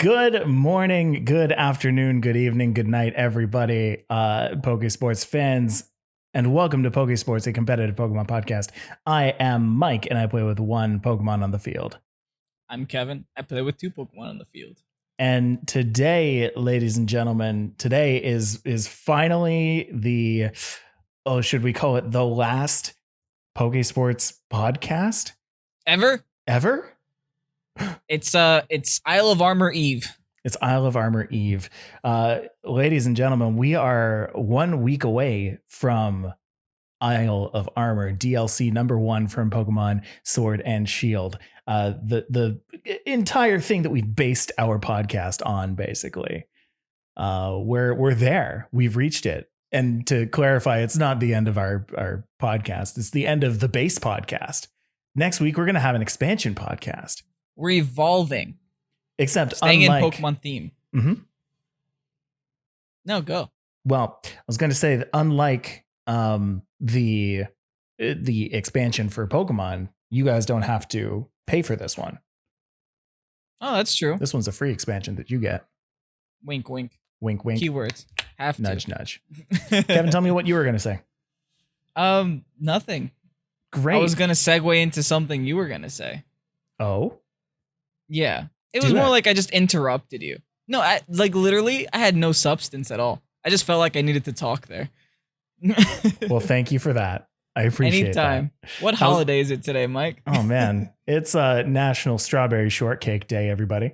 Good morning, good afternoon, good evening, good night, everybody, Pokésports fans, and welcome to Pokésports, a competitive Pokemon podcast. I am Mike, and I play with one Pokemon on the field. I'm Kevin. I play with two Pokemon on the field. And today, ladies and gentlemen, today is finally the, should we call it the last Pokésports podcast? Ever? It's Isle of Armor Eve. It's Isle of Armor Eve. Ladies and gentlemen, we are 1 week away from Isle of Armor, DLC number 1 from Pokemon Sword and Shield. The entire thing that we based our podcast on, basically. We're there. We've reached it. And to clarify, it's not the end of our podcast. It's the end of the base podcast. Next week, we're going to have an expansion podcast. We're evolving. Except staying unlike, in Pokemon theme. Mm-hmm. No, go. Well, I was going to say that unlike the expansion for Pokemon, you guys don't have to pay for this one. Oh, that's true. This one's a free expansion that you get. Wink, wink. Wink, wink. Keywords. Have to. Nudge, nudge. Kevin, tell me what you were going to say. Nothing. Great. I was going to segue into something you were going to say. Oh? Yeah. It was more like I just interrupted you. No, literally, I had no substance at all. I just felt like I needed to talk there. Well, thank you for that. I appreciate Anytime. that. What holiday is it today, Mike? Oh, man. It's National Strawberry Shortcake Day, everybody.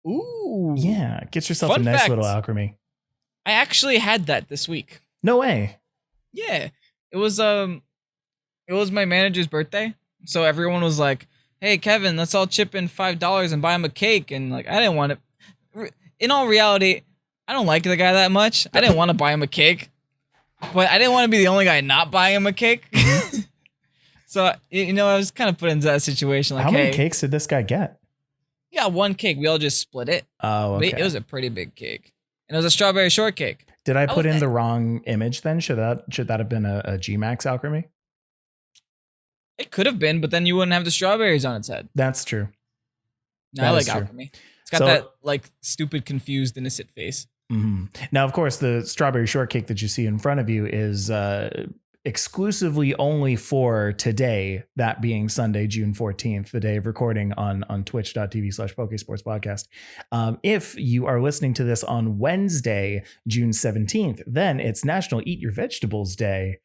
Ooh. Yeah. Get yourself Fun a nice fact. little alchemy. I actually had that this week. No way. Yeah. It was my manager's birthday. So everyone was like, hey, Kevin, let's all chip in $5 and buy him a cake. And like, I didn't want it. In all reality, I don't like the guy that much. I didn't want to buy him a cake, but I didn't want to be the only guy not buying him a cake. So, I was kind of put into that situation. Like, how many cakes did this guy get? Yeah, one cake. We all just split it. Oh, okay. But it was a pretty big cake. And it was a strawberry shortcake. Did I put in the wrong image then? Should that have been a G-Max alchemy? It could have been, but then you wouldn't have the strawberries on its head. That's true. No, I like alchemy. It's got that like stupid, confused, innocent face. Mm-hmm. Now, of course, the strawberry shortcake that you see in front of you is exclusively only for today, that being Sunday, June 14th, the day of recording on twitch.tv/Pokésports podcast. If you are listening to this on Wednesday, June 17th, then it's National Eat Your Vegetables Day.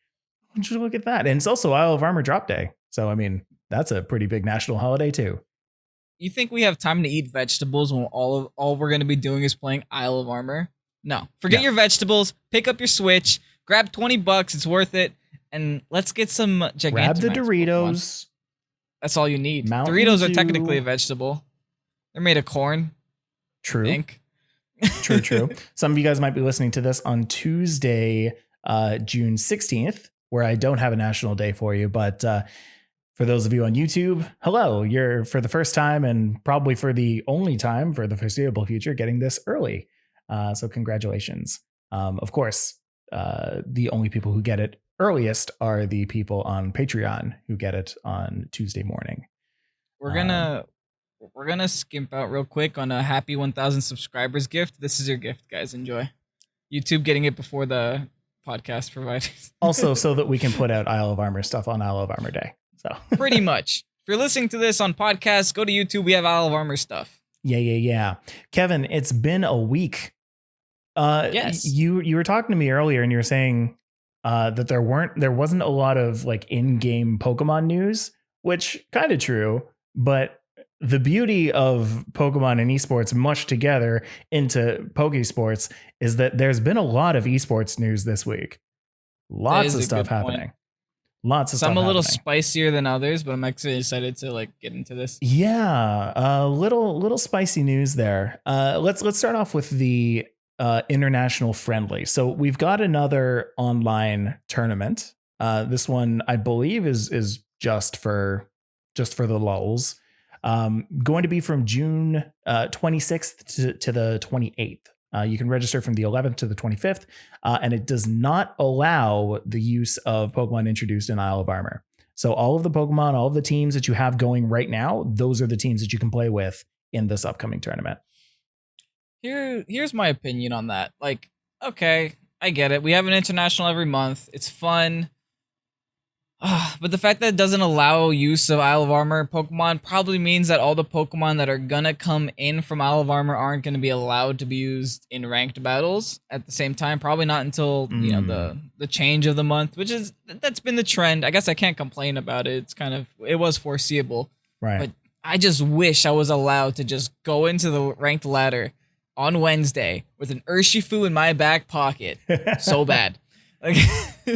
Would you look at that? And it's also Isle of Armor Drop Day. So, I mean, that's a pretty big national holiday, too. You think we have time to eat vegetables when all we're going to be doing is playing Isle of Armor? No. Forget your vegetables. Pick up your Switch. Grab $20. It's worth it. And let's get some Gigantamax. Grab the Doritos. Pokemon. That's all you need. Mountain Doritos Dew. are technically a vegetable. They're made of corn. True. I think. True. Some of you guys might be listening to this on Tuesday, June 16th, where I don't have a national day for you. But for those of you on YouTube, hello. You're, for the first time and probably for the only time for the foreseeable future, getting this early. So congratulations. Of course, the only people who get it earliest are the people on Patreon who get it on Tuesday morning. We're gonna skimp out real quick on a happy 1,000 subscribers gift. This is your gift, guys. Enjoy. YouTube getting it before the podcast providers. Also, so that we can put out Isle of Armor stuff on Isle of Armor Day. So pretty much. If you're listening to this on podcasts, go to YouTube. We have Isle of Armor stuff. Yeah. Kevin, it's been a week. Yes. You were talking to me earlier and you were saying that there wasn't a lot of like in-game Pokemon news, which kind of true, but the beauty of Pokemon and esports mushed together into Pokésports is that there's been a lot of esports news this week. Lots of stuff happening. Lots of stuff. Some a little spicier than others, but I'm actually excited to like get into this. Yeah, a little spicy news there. Let's start off with the international friendly. So we've got another online tournament. This one I believe is just for the lulz. Going to be from June 26th to the 28th. You can register from the 11th to the 25th, and it does not allow the use of Pokemon introduced in Isle of Armor. So all of the Pokemon, all of the teams that you have going right now, those are the teams that you can play with in this upcoming tournament. Here's my opinion on that. Like, okay, I get it. We have an international every month. It's fun. But the fact that it doesn't allow use of Isle of Armor Pokemon probably means that all the Pokemon that are gonna come in from Isle of Armor aren't gonna be allowed to be used in ranked battles at the same time. Probably not until the change of the month, which is that's been the trend. I guess I can't complain about it. It was foreseeable. Right. But I just wish I was allowed to just go into the ranked ladder on Wednesday with an Urshifu in my back pocket. So bad. Like,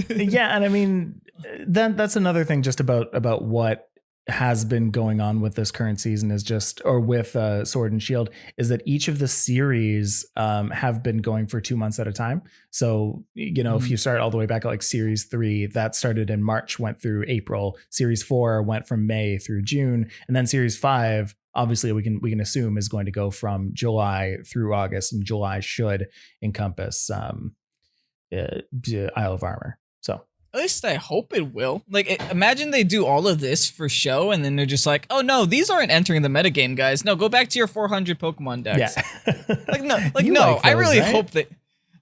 yeah, and I mean that's another thing just about what has been going on with this current season is just, or with Sword and Shield, is that each of the series have been going for 2 months at a time. So, if you start all the way back at like Series 3, that started in March, went through April. Series 4 went from May through June, and then Series 5, obviously we can assume, is going to go from July through August, and July should encompass Isle of Armor. So at least I hope it will. Like, imagine they do all of this for show, and then they're just like, "Oh no, these aren't entering the metagame, guys. No, go back to your 400 Pokemon decks." Yeah. No. Those, I really right?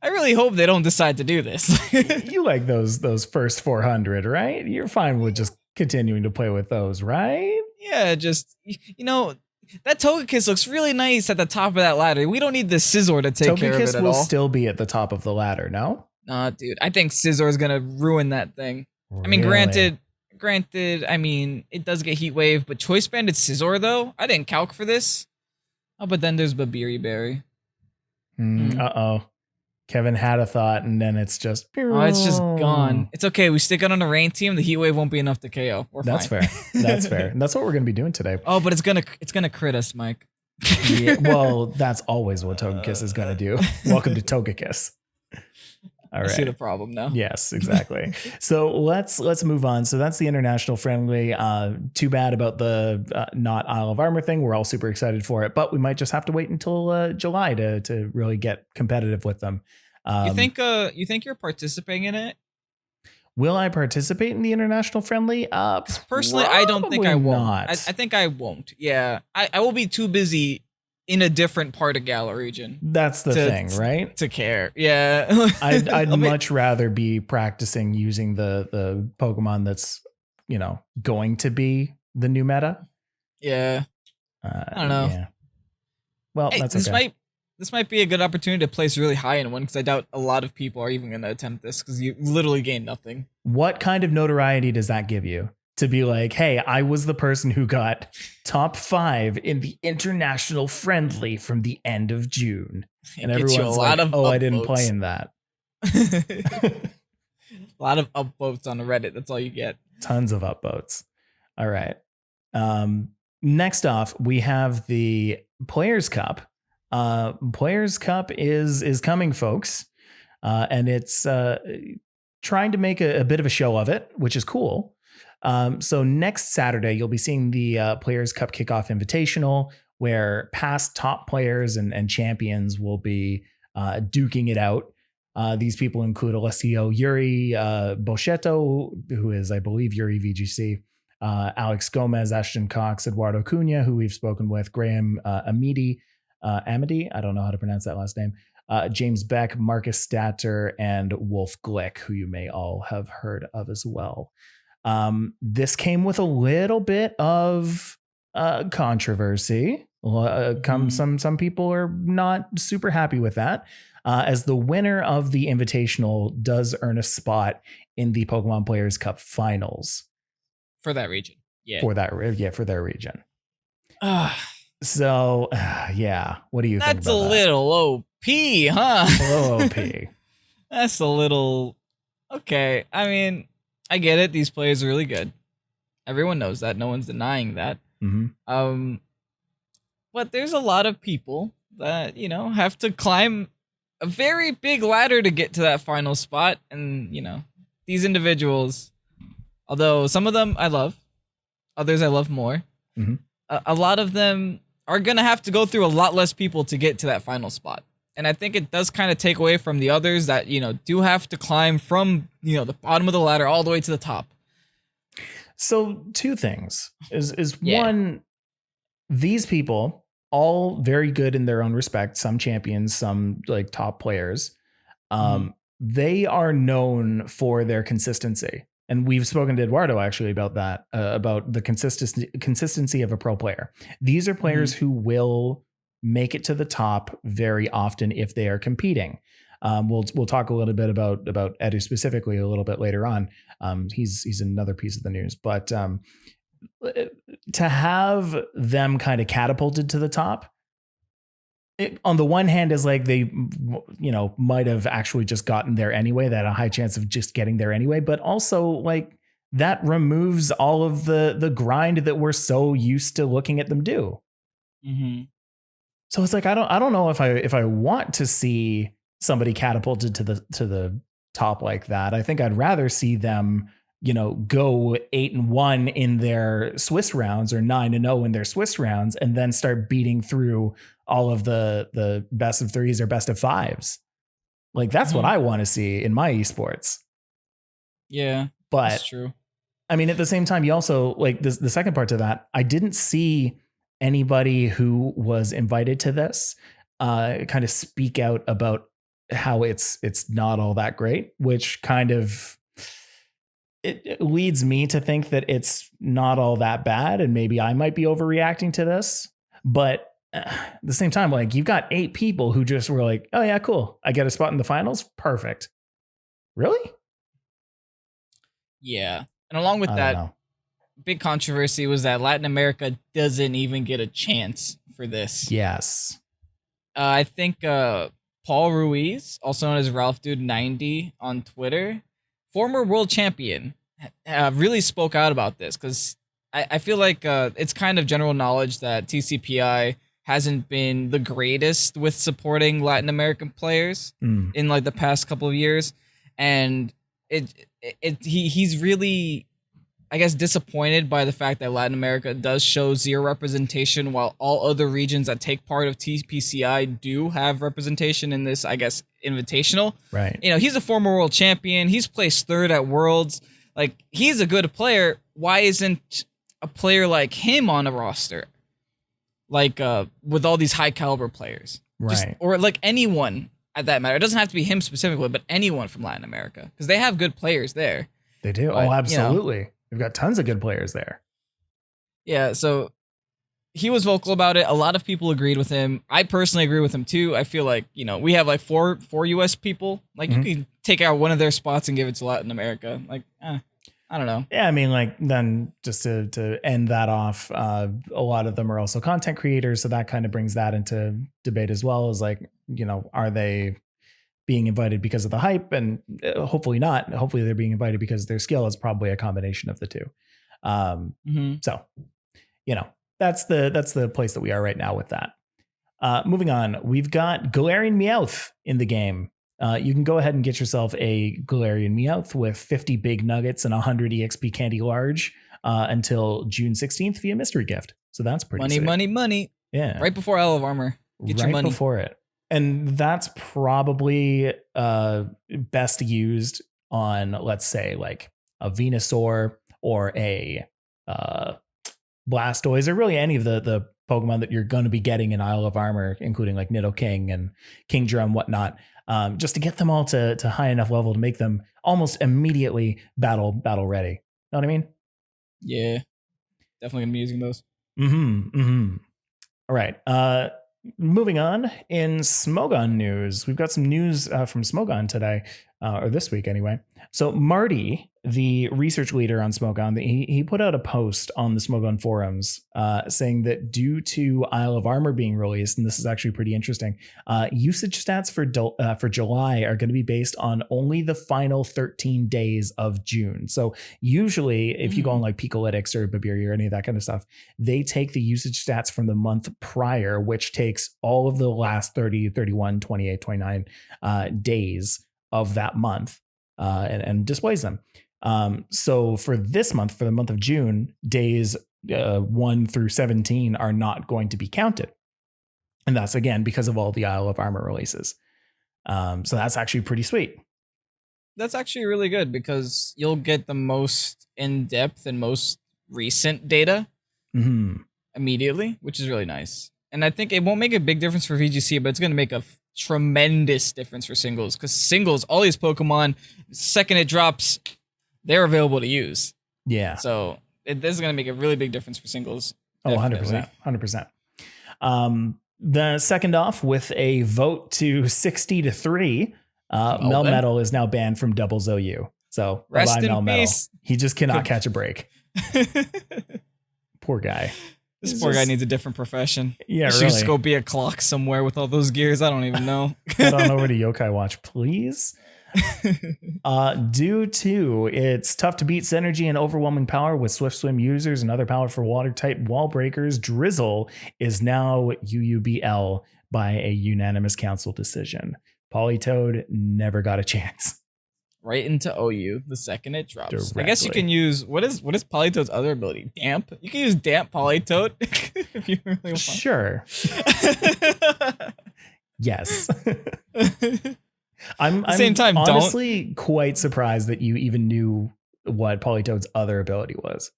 I really hope they don't decide to do this. You like those first 400, right? You're fine with just continuing to play with those, right? Yeah, just that Togekiss looks really nice at the top of that ladder. We don't need the Scizor to take care of it Togekiss at will all. still be at the top of the ladder, no? Nah, dude, I think Scizor is gonna ruin that thing. Really? I mean, granted, I mean, it does get Heat Wave, but Choice Banded Scizor, though, I didn't calc for this. Oh, but then there's Babiri Berry. Uh-oh. Kevin had a thought, and then it's just... Oh, it's just gone. It's okay. We stick it on a rain team. The Heat Wave won't be enough to KO. That's fine. fair. That's fair. And that's what we're going to be doing today. Oh, but it's gonna crit us, Mike. Yeah, well, that's always what Togekiss is going to do. Welcome to Togekiss. All right. I see the problem now. Yes, exactly. So let's move on. So that's the international friendly. Too bad about the not Isle of Armor thing. We're all super excited for it, but we might just have to wait until July to really get competitive with them. You think you're participating in it? Will I participate in the international friendly? Personally, I don't think I won't. Not. I think I won't. Yeah, I will be too busy in a different part of Galar region. That's the thing, right? To care. Yeah. I'd much rather be practicing using the Pokemon that's, going to be the new meta. Yeah. I don't know. Yeah. Well, that's okay. This might be a good opportunity to place really high in one, because I doubt a lot of people are even going to attempt this, because you literally gain nothing. What kind of notoriety does that give you? To be like, hey, I was the person who got top 5 in the international friendly from the end of June. And everyone's like, I didn't play in that. A lot of upvotes on Reddit. That's all you get. Tons of upvotes. All right. Next off, we have the Players' Cup. Players' Cup is coming, folks. And it's trying to make a bit of a show of it, which is cool. So next Saturday, you'll be seeing the Players' Cup Kickoff Invitational, where past top players and champions will be duking it out. These people include Alessio Yuri Boschetto, who is, I believe, Yuri VGC, Alex Gomez, Ashton Cox, Eduardo Cunha, who we've spoken with, Graham Amity, I don't know how to pronounce that last name, James Beck, Marcus Statter, and Wolf Glick, who you may all have heard of as well. This came with a little bit of controversy. Some people are not super happy with that, as the winner of the Invitational does earn a spot in the Pokemon Players Cup Finals for that region. Yeah, for their region. So, yeah, what do you think about that? That's a little OP, huh? A little OP. That's a little okay. I mean, I get it. These players are really good. Everyone knows that. No one's denying that. Mm-hmm. But there's a lot of people that, have to climb a very big ladder to get to that final spot. And, these individuals, although some of them I love, others I love more, mm-hmm. A lot of them are going to have to go through a lot less people to get to that final spot. And I think it does kind of take away from the others that, do have to climb from, the bottom of the ladder all the way to the top. So 2 things is one, these people all very good in their own respect. Some champions, some like top players. They are known for their consistency. And we've spoken to Eduardo actually about that, about the consistency of a pro player. These are players who will make it to the top very often if they are competing. We'll talk a little bit about Edu specifically a little bit later on. He's another piece of the news, but to have them kind of catapulted to the top, it, on the one hand, is like they, might have actually just gotten there anyway. They had a high chance of just getting there anyway, but also like that removes all of the grind that we're so used to looking at them do. So it's like I don't know if I want to see somebody catapulted to the top like that. I think I'd rather see them, go 8-1 in their Swiss rounds or 9-0 in their Swiss rounds, and then start beating through all of the best of threes or best of fives. Like that's what I want to see in my esports. Yeah, but that's true. I mean, at the same time, you also like the second part to that. I didn't see anybody who was invited to this kind of speak out about how it's not all that great, which kind of it leads me to think that it's not all that bad, and maybe I might be overreacting to this. But at the same time, like you've got 8 people who just were like, "Oh yeah, cool, I get a spot in the finals, perfect." Really? Yeah, and along with that, big controversy was that Latin America doesn't even get a chance for this. Yes, I think Paul Ruiz, also known as Ralph Dude 90 on Twitter, former world champion, really spoke out about this because I feel like it's kind of general knowledge that TCPI hasn't been the greatest with supporting Latin American players in like the past couple of years, and he's really, I guess, disappointed by the fact that Latin America does show zero representation, while all other regions that take part of TPCI do have representation in this, I guess, invitational. Right. He's a former world champion. He's placed 3rd at Worlds. Like, he's a good player. Why isn't a player like him on a roster? Like, with all these high caliber players. Right. Or like anyone at that matter. It doesn't have to be him specifically, but anyone from Latin America. Because they have good players there. They do. But, absolutely. They've got tons of good players there. Yeah, so he was vocal about it. A lot of people agreed with him. I personally agree with him too. I feel like, we have like four US people. Like you could take out one of their spots and give it to Latin America. Like, I don't know. Yeah, I mean, like then just to end that off, a lot of them are also content creators. So that kind of brings that into debate as well, as like, are they being invited because of the hype? And hopefully not. Hopefully they're being invited because their skill is probably a combination of the two. So, that's the place that we are right now with that. Moving on, we've got Galarian Meowth in the game. You can go ahead and get yourself a Galarian Meowth with 50 big nuggets and 100 EXP candy large until June 16th via mystery gift. So that's pretty sick. Money. Yeah. Right before Isle of Armor. Get your money. Right before it. And that's probably best used on, let's say, like a Venusaur or a Blastoise, or really any of the Pokemon that you're going to be getting in Isle of Armor, including like Nidoking and Kingdra and whatnot, just to get them all to high enough level to make them almost immediately battle ready. Know what I mean? Yeah, definitely gonna be using those. All right. Moving on, in Smogon news, we've got some news from Smogon today, or this week anyway. So Marty, the research leader on Smogon, he put out a post on the Smogon forums saying that due to Isle of Armor being released, and this is actually pretty interesting, usage stats for July are going to be based on only the final 13 days of June. So usually if you go on like Picolytics or Babiri or any of that kind of stuff, they take the usage stats from the month prior, which takes all of the last 30, 31, 28, 29 days of that month and displays them. So for this month, for the month of June, days 1 through 17 are not going to be counted. And that's, again, because of all the Isle of Armor releases. So that's actually pretty sweet. That's actually really good because you'll get the most in-depth and most recent data immediately, which is really nice. And I think it won't make a big difference for VGC, but it's going to make a tremendous difference for singles. Because singles, all these Pokemon, second it drops, they're available to use. Yeah. So this is going to make a really big difference for singles. Oh, 100%. 100%. The second off with a vote to 60-3, Melmetal is now banned from Doubles OU. So rest bye-bye, in Melmetal. peace. He just cannot catch a break. Poor guy. This poor guy needs a different profession. Yeah, he should just go be a clock somewhere with all those gears. I don't even know. Head on over to Yokai Watch, please. Due to its tough to beat synergy and overwhelming power with Swift Swim users and other powerful water type wall breakers, Drizzle is now UUBL by a unanimous council decision. Politoed never got a chance. Right into OU the second it drops. Directly. I guess you can use what is Politoad's other ability? Damp. You can use Damp Politoad if you really want. Sure. Yes. I'm same time, honestly quite surprised that you even knew what Politoad's other ability was.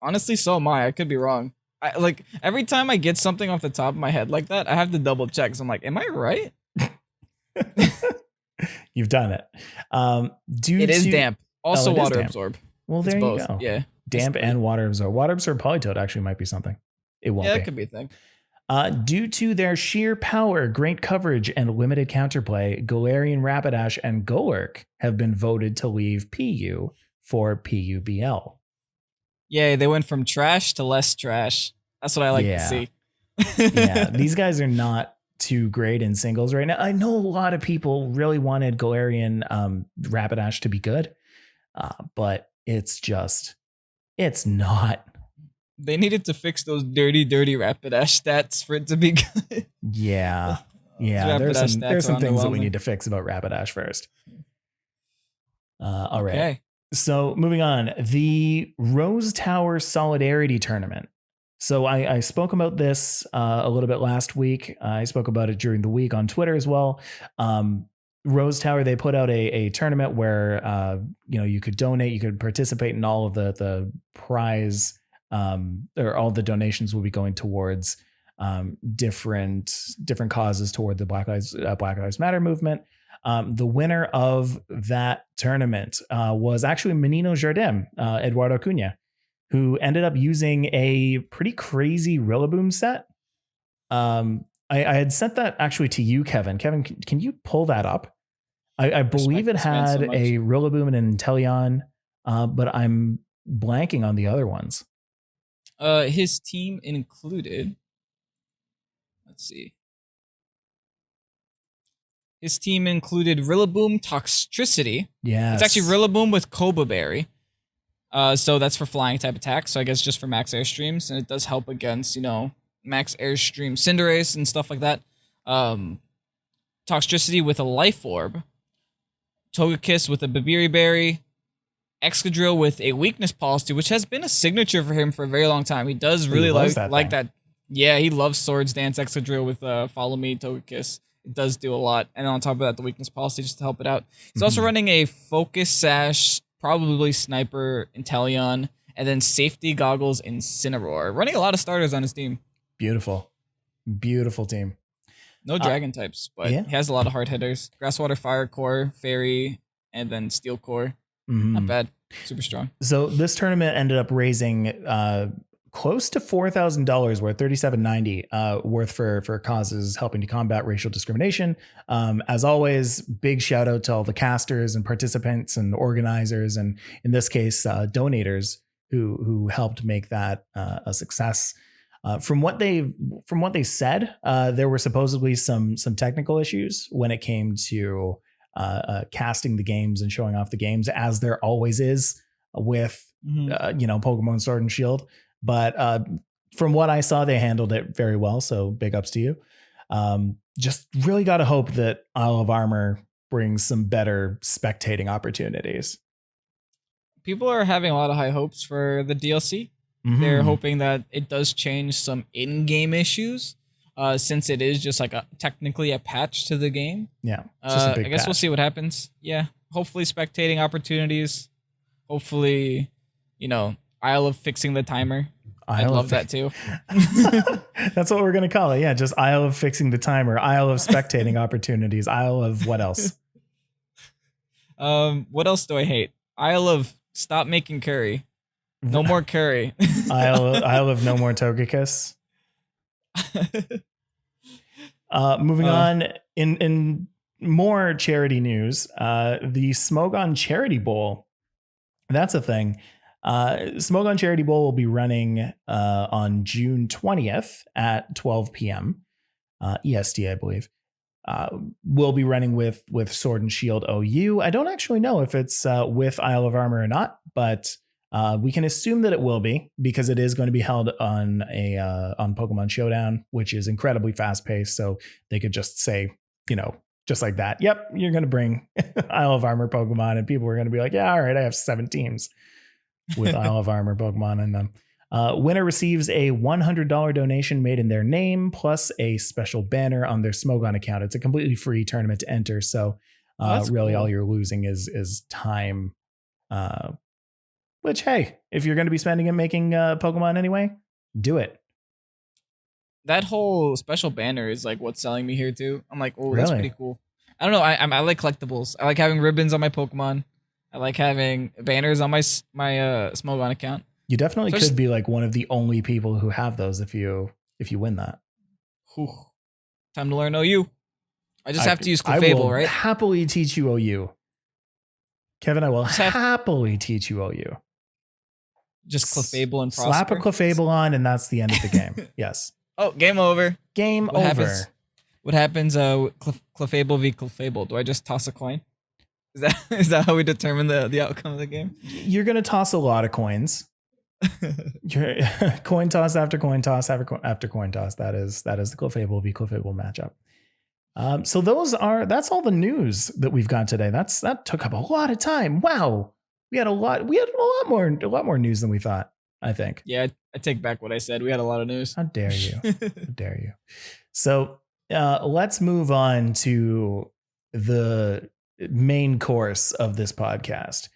Honestly, so am I. I could be wrong. Like every time I get something off the top of my head like that, I have to double check. So I'm like, am I right? You've done it. It is damp. Also water damp. absorb. Well, there you go. Yeah. Damp and water absorb. Water absorb Politoed actually might be something. It won't be. Yeah, that could be a thing. Due to their sheer power, great coverage, and limited counterplay, Galarian Rapidash and Golurk have been voted to leave PU for PUBL. Yay, they went from trash to less trash. That's what I like to see. Yeah, these guys are not too great in singles right now. I know a lot of people really wanted Galarian Rapidash to be good, but it's not. They needed to fix those dirty Rapidash stats for it to be good. Yeah. There's some things that we need to fix about Rapidash first. All right. Okay. So moving on, the Rose Tower Solidarity Tournament. So I spoke about this a little bit last week. I spoke about it during the week on Twitter as well. Rose Tower, they put out a tournament where you could donate, you could participate in all of the prize, or all the donations will be going towards different causes toward the Black Lives Matter movement. The winner of that tournament was actually Menino Jardim, Eduardo Cunha, who ended up using a pretty crazy Rillaboom set. I had sent that actually to you, Kevin. Kevin, can you pull that up? I believe it had a Rillaboom and an Inteleon, but I'm blanking on the other ones. His team included, let's see. His team included Rillaboom Toxtricity. Yeah. It's actually Rillaboom with Koba Berry. So that's for flying type attacks. So I guess just for max airstreams, and it does help against, max airstream Cinderace and stuff like that. Toxtricity with a Life Orb. Togekiss with a Babiri Berry. Excadrill with a Weakness Policy, which has been a signature for him for a very long time. He does really like that. Yeah, he loves Swords Dance Excadrill with Follow Me, Togekiss. It does do a lot. And on top of that, the Weakness Policy just to help it out. He's also running a Focus Sash, probably Sniper, Inteleon, and then Safety Goggles, Incineroar. Running a lot of starters on his team. Beautiful team. No dragon types, but he has a lot of hard hitters. Grasswater, Fire Core, Fairy, and then Steel Core. Not bad. Super strong. So this tournament ended up raising close to $4,000 worth, $3,790 worth for causes helping to combat racial discrimination. As always, big shout out to all the casters and participants and organizers, and in this case, donators who helped make that a success. From what they said, there were supposedly some technical issues when it came to casting the games and showing off the games, as there always is with Pokemon Sword and Shield. But from what I saw, they handled it very well. So big ups to you. Just really got to hope that Isle of Armor brings some better spectating opportunities. People are having a lot of high hopes for the DLC. They're hoping that it does change some in-game issues, since it is just like technically a patch to the game. Yeah, I guess we'll see what happens. Yeah, hopefully spectating opportunities. Hopefully, Isle of fixing the timer. I'd love that too. That's what we're going to call it. Yeah, just Isle of fixing the timer, Isle of spectating opportunities, Isle of what else? What else do I hate? Isle of stop making curry. No more curry. Isle of no more Togekiss. Moving on in more charity news, the Smogon Charity Bowl. That's a thing. Smogon Charity Bowl will be running on June 20th at 12 p.m. EST, I believe. We'll be running with Sword and Shield OU. I don't actually know if it's with Isle of Armor or not, but we can assume that it will be because it is going to be held on on Pokemon Showdown, which is incredibly fast paced. So they could just say, just like that, yep, you're going to bring Isle of Armor Pokemon, and people are going to be like, yeah, all right, I have 7 teams with Isle of Armor Pokemon in them. Winner receives a $100 donation made in their name, plus a special banner on their Smogon account. It's a completely free tournament to enter. So really cool. All you're losing is time, which, hey, if you're going to be spending it making Pokemon anyway, do it. That whole special banner is like what's selling me here too. I'm like, oh, that's Really? pretty cool. I don't know. I like collectibles. I like having ribbons on my Pokemon. I like having banners on my Smogon account. You definitely could be like one of the only people who have those if you win that. Whew. Time to learn OU. I just have to use Clefable, right? Happily teach you OU. Kevin, I will happily teach you OU. Just Clefable and Prosper. Slap a Clefable on, and that's the end of the game. Yes. Oh, game over. Game over. What happens? Clefable v Clefable. Do I just toss a coin? Is that how we determine the outcome of the game? You're gonna toss a lot of coins. You're coin toss after coin toss after coin toss. That is the Clefable v Clefable matchup. So that's all the news that we've got today. That took up a lot of time. Wow, we had a lot more news than we thought, I think. Yeah, I take back what I said. We had a lot of news. How dare you? How dare you? So let's move on to the main course of this podcast.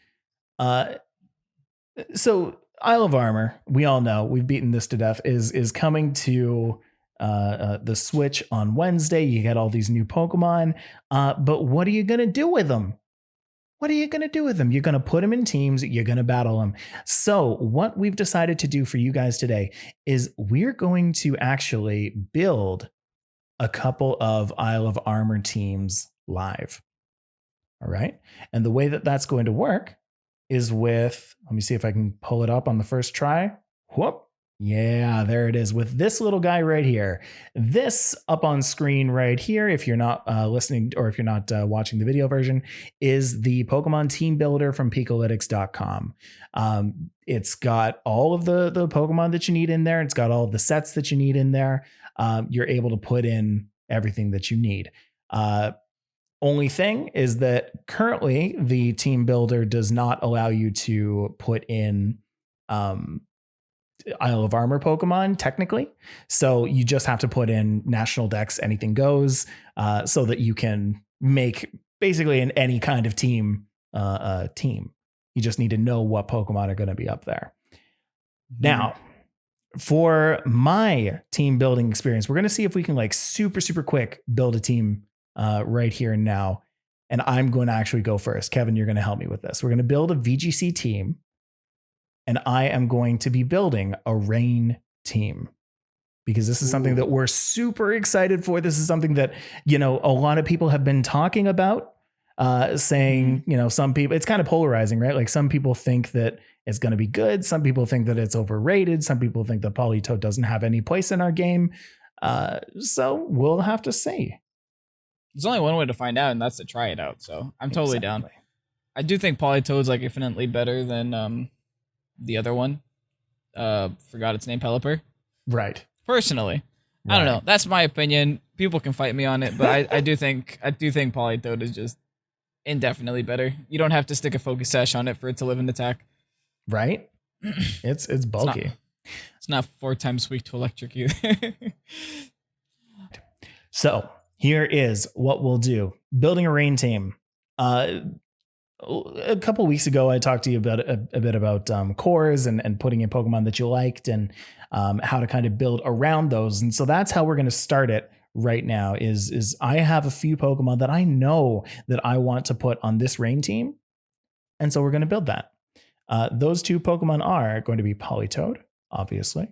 So Isle of Armor, we all know, we've beaten this to death, is coming to the Switch on Wednesday. You get all these new Pokemon, but what are you going to do with them? What are you going to do with them? You're going to put them in teams. You're going to battle them. So what we've decided to do for you guys today is we're going to actually build a couple of Isle of Armor teams live. All right. And the way that that's going to work is with, let me see if I can pull it up on the first try. Whoop. Yeah, there it is with this little guy right here. This up on screen right here, if you're not listening or if you're not watching the video version, is the Pokemon Team Builder from Pikalytics.com. It's got all of the Pokemon that you need in there. It's got all of the sets that you need in there. You're able to put in everything that you need. Only thing is that currently the Team Builder does not allow you to put in Isle of Armor Pokemon technically. So you just have to put in National Dex, anything goes, so that you can make basically in any kind of team team. You just need to know what Pokemon are going to be up there. Mm-hmm. Now, for my team building experience, we're going to see if we can like super quick build a team right here and now. And I'm going to actually go first. Kevin, you're going to help me with this. We're going to build a VGC team. And I am going to be building a rain team because this is something that we're super excited for. This is something that, a lot of people have been talking about, saying, some people, it's kind of polarizing, right? Like some people think that it's going to be good. Some people think that it's overrated. Some people think that Politoed doesn't have any place in our game. So we'll have to see. There's only one way to find out, and that's to try it out. So I'm totally down. I do think Politoed's like infinitely better than, the other one, forgot its name, Pelipper. Right. Personally, right. I don't know. That's my opinion. People can fight me on it, but I do think Politoed is just indefinitely better. You don't have to stick a focus sash on it for it to live in attack. Right. It's bulky. It's not 4 times weak to electric either. So here is what we'll do. Building a rain team. a couple weeks ago, I talked to you about a bit about cores and putting in Pokemon that you liked and how to kind of build around those. And so that's how we're going to start it right now. Is I have a few Pokemon that I know that I want to put on this rain team, and so we're going to build that. Those two Pokemon are going to be Politoed, obviously.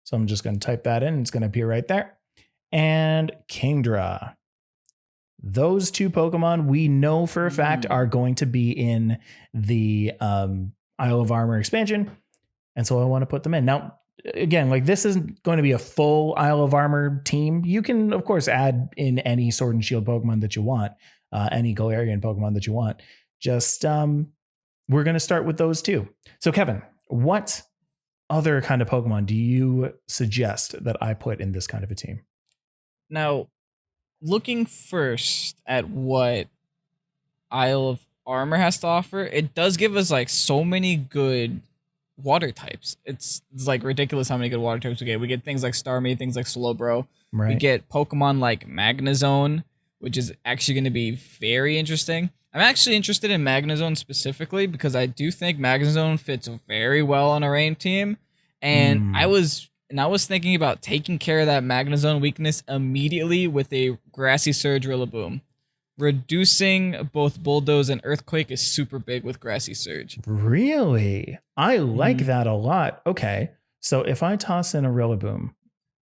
So I'm just going to type that in. It's going to appear right there. And Kingdra. Those two Pokemon we know for a fact are going to be in the Isle of Armor expansion. And so I want to put them in. Now, again, like this isn't going to be a full Isle of Armor team. You can, of course, add in any Sword and Shield Pokemon that you want, any Galarian Pokemon that you want. Just we're going to start with those two. So, Kevin, what other kind of Pokemon do you suggest that I put in this kind of a team? Now, looking first at what Isle of Armor has to offer, it does give us like so many good water types. It's like ridiculous how many good water types we get. We get things like Starmie, things like Slowbro. Right. We get Pokemon like Magnezone, which is actually going to be very interesting. I'm actually interested in Magnezone specifically because I do think Magnezone fits very well on a rain team. And I was thinking about taking care of that Magnezone weakness immediately with a Grassy Surge Rillaboom. Reducing both Bulldoze and Earthquake is super big with Grassy Surge. Really? I like that a lot. Okay. So if I toss in a Rillaboom,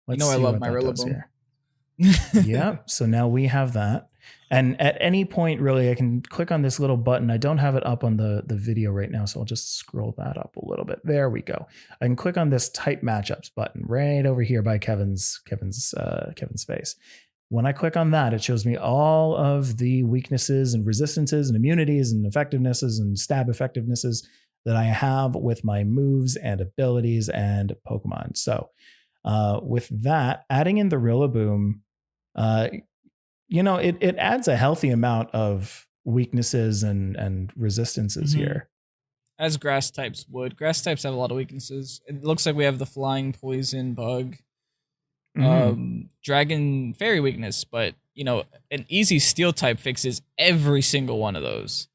let's see I love my Rillaboom here. Yep. So now we have that. And at any point, really, I can click on this little button. I don't have it up on the video right now, so I'll just scroll that up a little bit. There we go. I can click on this type matchups button right over here by Kevin's face. When I click on that, it shows me all of the weaknesses and resistances and immunities and effectivenesses and stab effectivenesses that I have with my moves and abilities and Pokemon. So with that, adding in the Rillaboom, it adds a healthy amount of weaknesses and resistances here. As grass types would. Grass types have a lot of weaknesses. It looks like we have the flying, poison, bug, dragon, fairy weakness, but an easy steel type fixes every single one of those.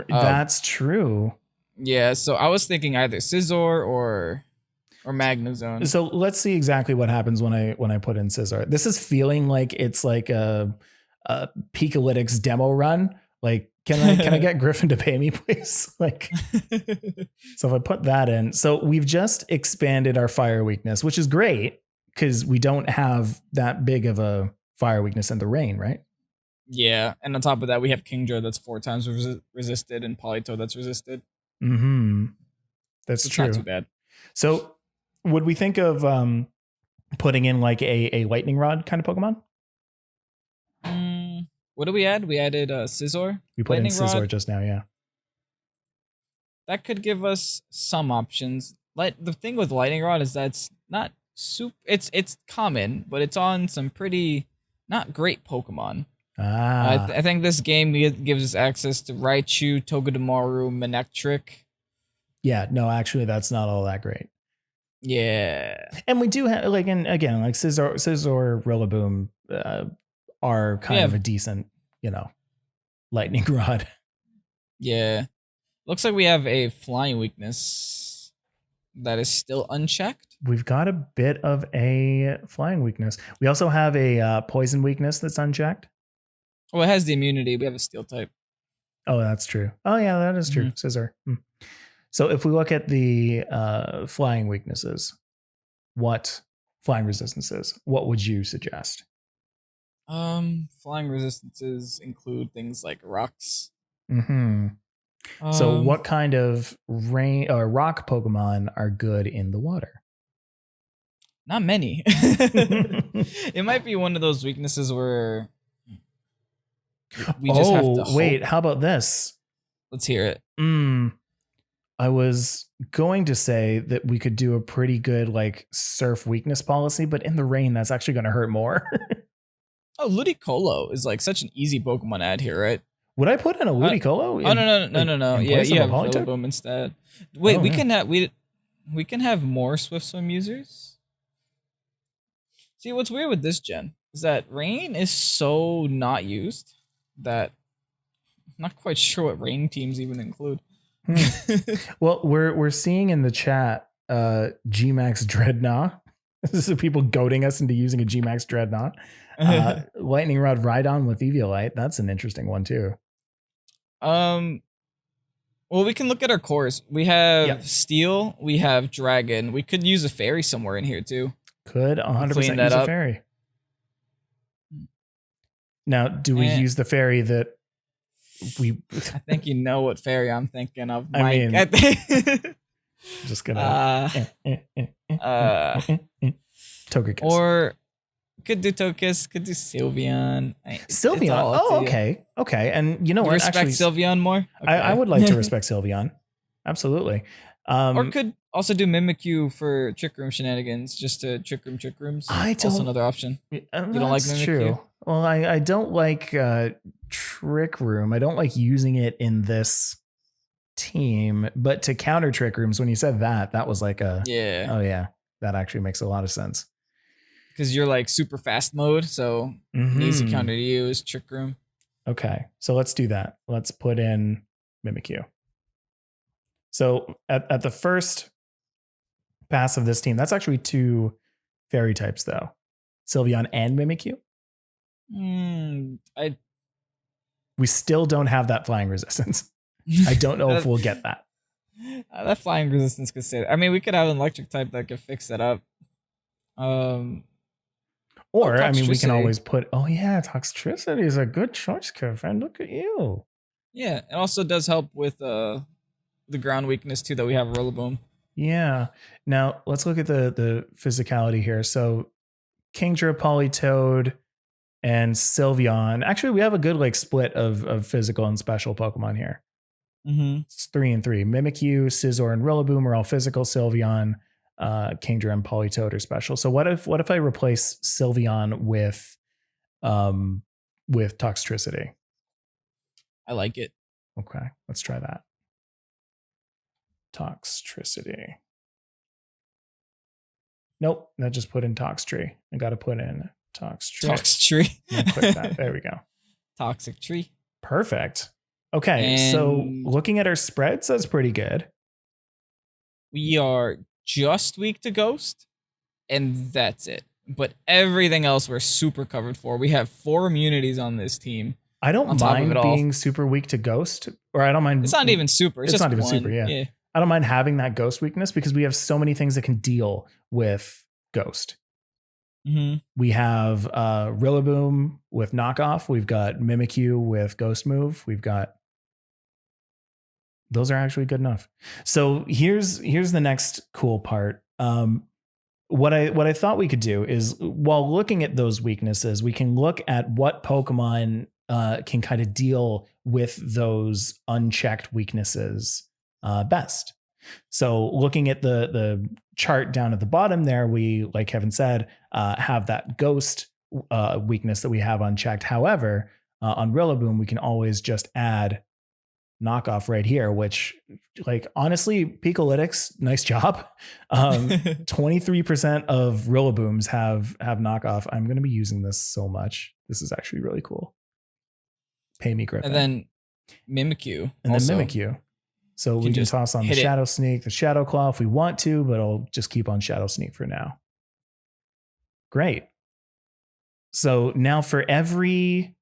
That's true. Yeah, so I was thinking either Scizor or Magnezone. So let's see exactly what happens when I put in Scizor. This is feeling like it's like a Pikalytics demo run. Like, can I get Griffin to pay me, please? Like, so if I put that in, so we've just expanded our fire weakness, which is great because we don't have that big of a fire weakness in the rain, right? Yeah, and on top of that, we have Kingdra that's 4 times resisted and Politoed that's resisted. That's it's true. Not too bad. So would we think of putting in like a lightning rod kind of Pokemon? What did we add? We added Scizor. We put lightning in Scizor rod just now, yeah. That could give us some options. The thing with lightning rod is that it's not super. It's common, but it's on some pretty not great Pokemon. I think this game gives us access to Raichu, Togedemaru, Manectric. Yeah, no, actually, that's not all that great. Yeah, and we do have like, and again, like Scizor, Rillaboom are kind of a decent, lightning rod. Yeah, looks like we have a flying weakness that is still unchecked. We've got a bit of a flying weakness. We also have a poison weakness that's unchecked. Well, it has the immunity. We have a steel type. Oh, that's true. Oh, yeah, that is true. Scizor. So if we look at the flying weaknesses, what flying resistances, what would you suggest? Flying resistances include things like rocks. So what kind of rain or rock Pokemon are good in the water? Not many. It might be one of those weaknesses where we just have to wait, how about this? Let's hear it. I was going to say that we could do a pretty good like surf weakness policy, but in the rain, that's actually going to hurt more. Oh, Ludicolo is like such an easy Pokemon ad here, right? Would I put in a Ludicolo? No. Yeah, you have Rillaboom instead. Wait, we can have more Swift Swim users. See, what's weird with this gen is that rain is so not used that Not quite sure what rain teams even include. Hmm. Well, we're seeing in the chat Gmax Dreadnought. This is people goading us into using a Gmax Dreadnought. Lightning Rod Rhydon with Eviolite. That's an interesting one too. Well, we can look at our cores. We have Yep. Steel, we have Dragon. We could use a fairy somewhere in here too. Could 100% clean use that a up. fairy. Now, do we use the fairy that we? I think you know what fairy I'm thinking of, I Mike. mean, just gonna Togekiss. Or could do Togekiss, could do Sylveon. Sylveon. Oh, okay. Okay. And you know what? Respect Actually, Sylveon more? Okay. I would like to respect Sylveon. Absolutely. Or could also do Mimikyu for Trick Room shenanigans, just to Trick Rooms. I don't. Also another option. You don't like Mimikyu? True. Well, I don't like Trick Room. I don't like using it in this team, but to counter Trick Rooms, when you said that, that was like a oh yeah, that actually makes a lot of sense. Because you're like super fast mode, so an easy counter to you is Trick Room. Okay, so let's do that. Let's put in Mimikyu. So at the first pass of this team, that's actually 2 fairy types though, Sylveon and Mimikyu. We still don't have that flying resistance. I don't know if we'll get that. That flying resistance could say. I mean, we could have an electric type that could fix that up. Or I mean, we can always put. Oh yeah, Toxtricity is a good choice, Kevin. Look at you. Yeah, it also does help with the ground weakness too that we have Rillaboom. Yeah. Now let's look at the physicality here. So Kingdra, Politoed, and Sylveon. Actually, we have a good like split of physical and special Pokemon here. It's 3 and 3. Mimikyu, Scizor, and Rillaboom are all physical. Sylveon, Kingdra, and Politoed are special. So what if I replace Sylveon with Toxtricity? I like it. Okay, let's try that. Toxtricity. Nope, that just put in Toxtree. I got to put in Toxtree. Click that. There we go. Toxic Tree. Perfect. Okay, so looking at our spreads, that's pretty good. We are just weak to Ghost, and that's it. But everything else we're super covered for. We have 4 immunities on this team. I don't mind being super weak to Ghost, or I don't mind. It's not even super. It's just not even one. super. Yeah. I don't mind having that Ghost weakness because we have so many things that can deal with Ghost. We have Rillaboom with knockoff. We've got Mimikyu with Ghost move. We've got. Those are actually good enough. So here's the next cool part. What I thought we could do is, while looking at those weaknesses, we can look at what Pokemon can kind of deal with those unchecked weaknesses best. So looking at the chart down at the bottom there, we, like Kevin said, have that Ghost weakness that we have unchecked. However, on Rillaboom, we can always just add knockoff right here, which, like, honestly, Picolytics, nice job. 23% of Rillabooms have knockoff. I'm going to be using this so much. This is actually really cool. Pay me, Griffin. And then Mimikyu. And then Mimikyu. So we can toss on the Shadow Sneak, the Shadow Claw if we want to, but I'll just keep on Shadow Sneak for now. Great. So now for every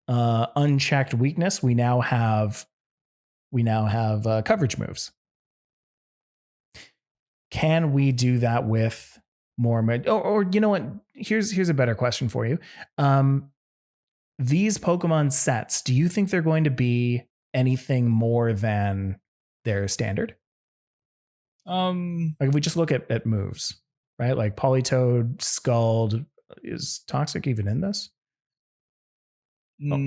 unchecked weakness, we now have coverage moves. Can we do that with more? Or you know what? Here's a better question for you. These Pokemon sets, do you think they're going to be anything more than their standard? Like if we just look at moves, right? Like Politoed, Scald, is Toxic even in this? Well,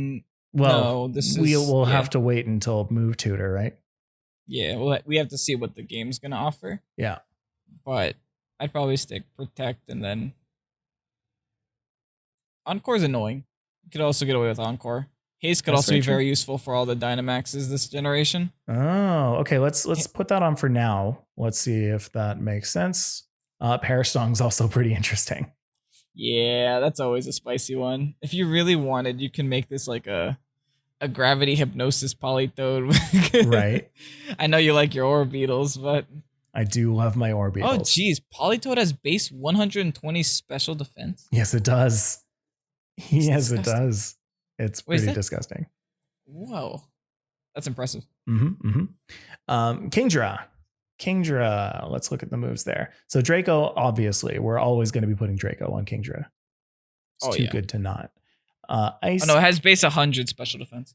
no, we'll have to wait until Move Tutor, right? Yeah, well, we have to see what the game's gonna offer. Yeah, but I'd probably stick Protect, and then Encore's annoying. You could also get away with Encore. Haste could also be very useful for all the Dynamaxes this generation. Oh, okay. Let's put that on for now. Let's see if that makes sense. Parasong's also pretty interesting. Yeah, that's always a spicy one. If you really wanted, you can make this like a a gravity hypnosis Politoed. Right. I know you like your Orbeetles, but I do love my oh Orbeetles. geez, Politoed has base 120 special defense. Yes, it does. Yes, it disgusting. does. It's Wait, is pretty that- disgusting. Whoa, that's impressive. Kingdra. Kingdra. Let's look at the moves there. So Draco, obviously, we're always going to be putting Draco on Kingdra. It's too good to not. Ice. Oh no, it has base 100 special defense.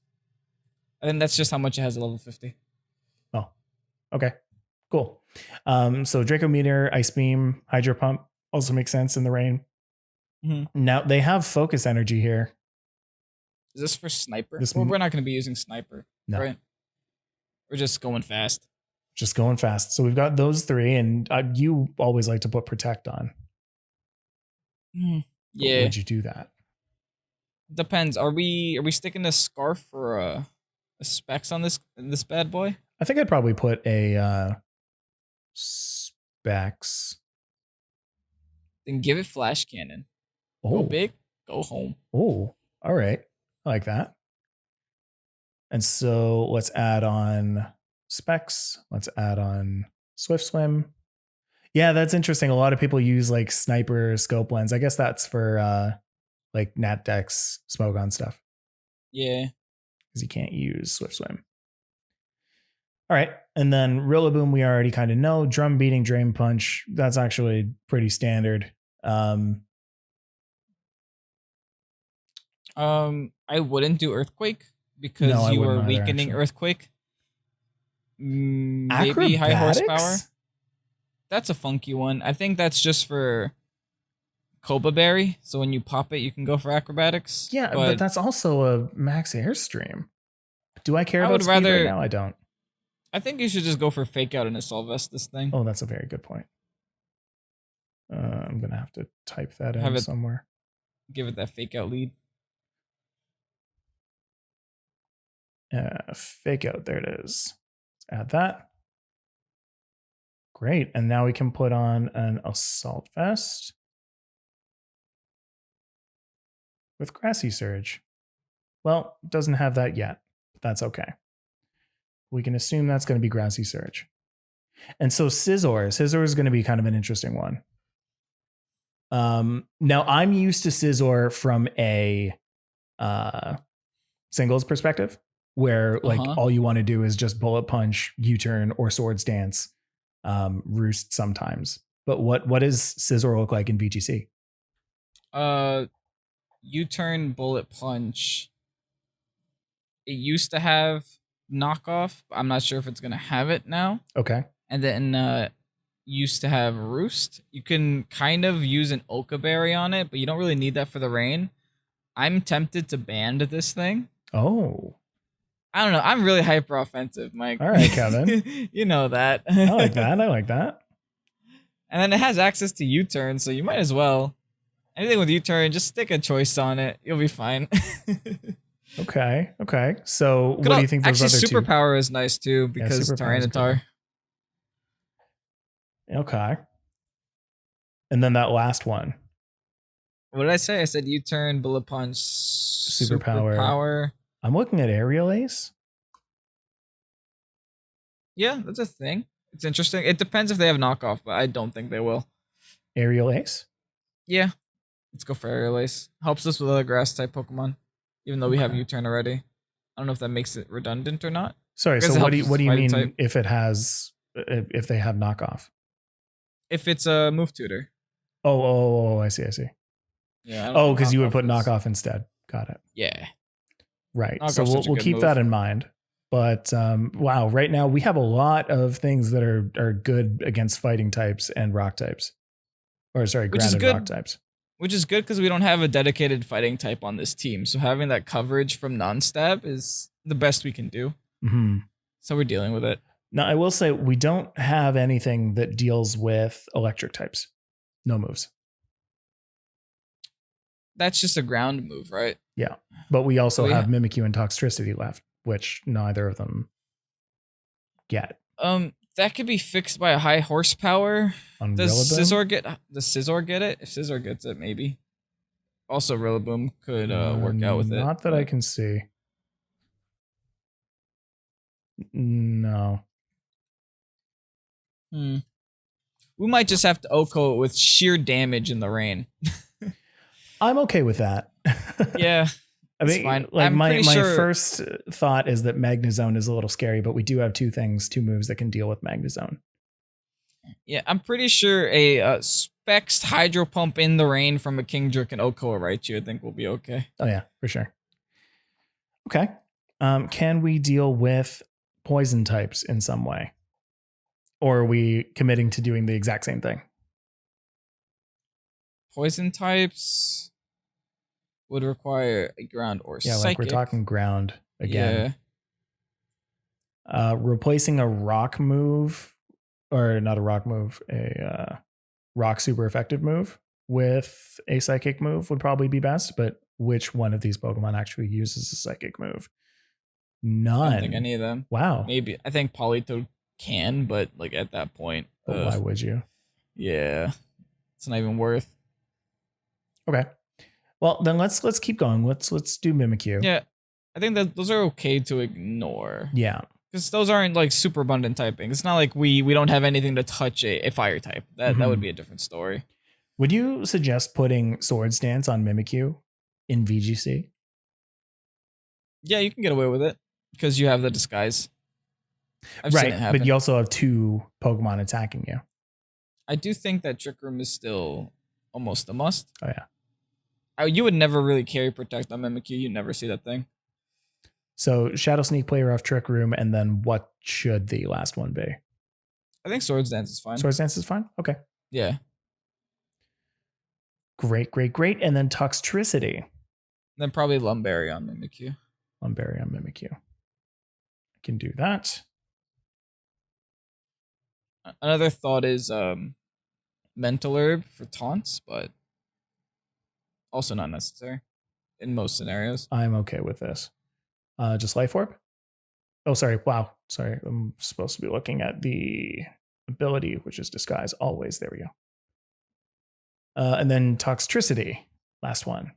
I think that's just how much it has at level 50. Oh, okay, cool. So Draco Meteor, Ice Beam, Hydro Pump also makes sense in the rain. Now they have Focus Energy here. Is this for Sniper? Well, we're not going to be using Sniper, right? We're just going fast. Just going fast. So we've got those three, and you always like to put Protect on. Yeah. Would you do that? Depends. Are we sticking a Scarf or a Specs on this bad boy? I think I'd probably put a Specs. Then give it Flash Cannon. Go big, go home. Oh, all right. I like that. And so let's add on Specs. Let's add on Swift Swim. Yeah, that's interesting. A lot of people use like Sniper Scope Lens. I guess that's for like Nat Dex, Smogon stuff. Yeah. Because you can't use Swift Swim. All right. And then Rillaboom, we already kind of know. Drum Beating, Drain Punch. That's actually pretty standard. I wouldn't do Earthquake because you are weakening Earthquake. Maybe High Horsepower. That's a funky one. I think that's just for Koba Berry. So when you pop it, you can go for Acrobatics. Yeah, but that's also a max airstream. Do I care about speed right now? I don't. I think you should just go for Fake Out and Assault Vest this thing. Oh, that's a very good point. I'm going to have to type that in somewhere. Give it that Fake Out lead. Fake Out. There it is. Let's add that. Great. And now we can put on an Assault Vest with Grassy Surge. Well, doesn't have that yet, but that's okay. We can assume that's going to be Grassy Surge. And so Scizor is going to be kind of an interesting one. Now I'm used to Scizor from a singles perspective, where like all you want to do is just Bullet Punch, U-turn, or Swords Dance, Roost sometimes. But what does Scizor look like in VGC? U-turn, Bullet Punch. It used to have Knockoff. I'm not sure if it's gonna have it now. Okay. And then used to have Roost. You can kind of use an Oka Berry on it, but you don't really need that for the rain. I'm tempted to band this thing. Oh. I don't know. I'm really hyper offensive, Mike. All right, Kevin. You know that. I like that. I like that. And then it has access to U-turn, so you might as well. Anything with U-turn, just stick a choice on it. You'll be fine. Okay. So what do you think those other two? Actually, Superpower is nice too because Tyranitar. Okay. And then that last one. What did I say? I said U-turn, Bullet Punch, Superpower. I'm looking at Aerial Ace. Yeah, that's a thing. It's interesting. It depends if they have knockoff, but I don't think they will. Aerial Ace? Yeah. Let's go for Aerial Ace. Helps us with other grass type Pokemon. Even though we have U-turn already. I don't know if that makes it redundant or not. Sorry, so what do you mean type. If they have knockoff? If it's a move tutor. Oh, I see. Yeah. Oh, because you would put knockoff instead. Got it. Yeah. Right. So we'll keep that in mind. But wow, right now we have a lot of things that are good against fighting types and rock types. Or sorry, grounded rock types. Which is good because we don't have a dedicated fighting type on this team. So having that coverage from non-stab is the best we can do. Mm-hmm. So we're dealing with it. Now, I will say we don't have anything that deals with electric types. No moves. That's just a ground move, right? Yeah. But we also have Mimikyu and Toxtricity left, which neither of them get. That could be fixed by a high horsepower. Does Scizor get it? If Scizor gets it, maybe. Also, Rillaboom could work out with it. Not that I can see. No. We might just have to OHKO it with sheer damage in the rain. I'm okay with that. Yeah. I mean, fine. like I'm my pretty sure- first thought is that Magnezone is a little scary, but we do have two moves that can deal with Magnezone. Yeah, I'm pretty sure a Specs Hydro Pump in the rain from a Kingdra and OHKO Raichu, I think will be okay. Oh yeah, for sure. Okay. Can we deal with poison types in some way? Or are we committing to doing the exact same thing? Poison types would require a ground or Yeah, psychic. like we're talking ground again. Yeah. Replacing a rock move, or not a rock move, a rock super effective move with a psychic move would probably be best. But which one of these Pokemon actually uses a psychic move? None. I don't think any of them. Wow. Maybe I think Politoed can, but like at that point, But why would you? Yeah, it's not even worth. Okay. Well, then let's keep going. Let's do Mimikyu. Yeah, I think that those are okay to ignore. Yeah. Because those aren't like super abundant typing. It's not like we don't have anything to touch a fire type. That would be a different story. Would you suggest putting Swords Dance on Mimikyu in VGC? Yeah, you can get away with it because you have the disguise. I've seen it Right, happen. but you also have two Pokemon attacking you. I do think that Trick Room is still almost a must. Oh yeah. You would never really carry Protect on Mimikyu. You'd never see that thing. So Shadow Sneak, Player Off, Trick Room, and then what should the last one be? I think Swords Dance is fine. Swords Dance is fine? Okay. Yeah. Great. And then Toxtricity. Then probably Lumberry on Mimikyu. Lumberry on Mimikyu. I can do that. Another thought is Mental Herb for taunts, but also not necessary in most scenarios. I'm okay with this. Just Life Orb? Oh, sorry. Wow. Sorry. I'm supposed to be looking at the ability, which is Disguise. Always. There we go. And then Toxtricity. Last one.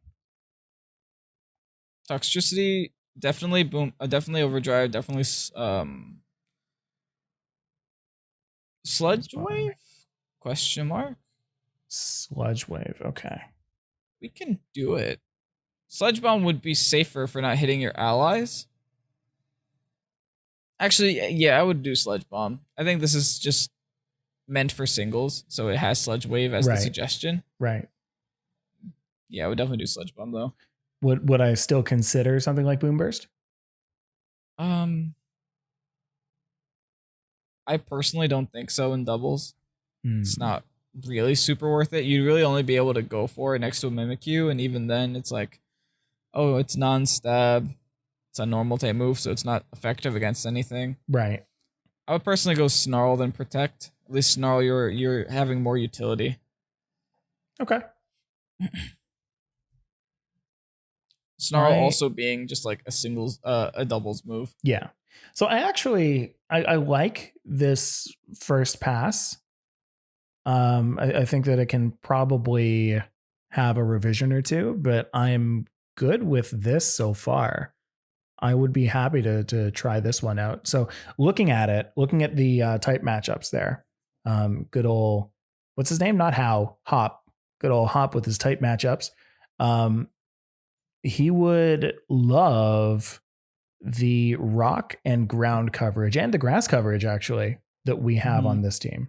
Toxtricity, definitely boom. Definitely Overdrive. Definitely Sludge Wave? Question mark? Sludge Wave. Okay. We can do it. Sludge Bomb would be safer for not hitting your allies. Actually, yeah, I would do Sludge Bomb. I think this is just meant for singles, so it has Sludge Wave as the suggestion. Right. Yeah, I would definitely do Sludge Bomb though. Would I still consider something like Boom Burst? I personally don't think so in doubles. It's Hmm. not really super worth it. You'd really only be able to go for it next to a Mimikyu, and even then it's like, oh, it's non-stab. It's a normal type move, so it's not effective against anything. Right. I would personally go Snarl than Protect. At least Snarl, you're having more utility. Okay. Snarl also being just like a doubles move. Yeah. So I like this first pass. I think that it can probably have a revision or two, but I'm good with this so far. I would be happy to try this one out. So looking at the type matchups there, good old, what's his name? Not How, Hop. Good old Hop with his type matchups. He would love the rock and ground coverage and the grass coverage actually that we have on this team.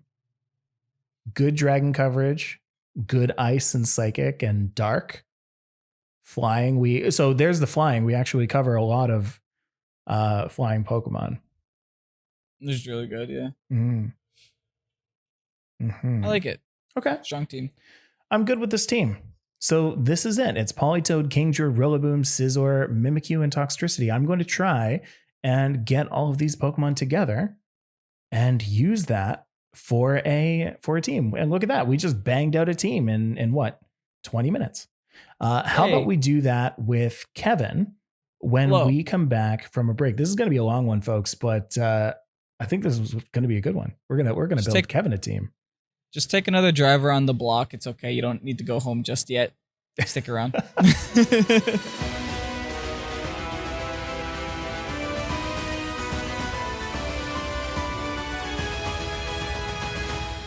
Good dragon coverage, good ice and psychic and dark. Flying, so there's the flying. We actually cover a lot of flying Pokemon. This is really good, yeah. I like it. Okay. Strong team. I'm good with this team. So this is it. It's Politoed, Kingdra, Rillaboom, Scizor, Mimikyu, and Toxtricity. I'm going to try and get all of these Pokemon together and use that for a team. And look at that. We just banged out a team in what? 20 minutes. How about we do that with Kevin when we come back from a break? This is going to be a long one, folks, but I think this is going to be a good one. We're gonna build Kevin a team. Just take another driver on the block. It's okay. You don't need to go home just yet. Stick around.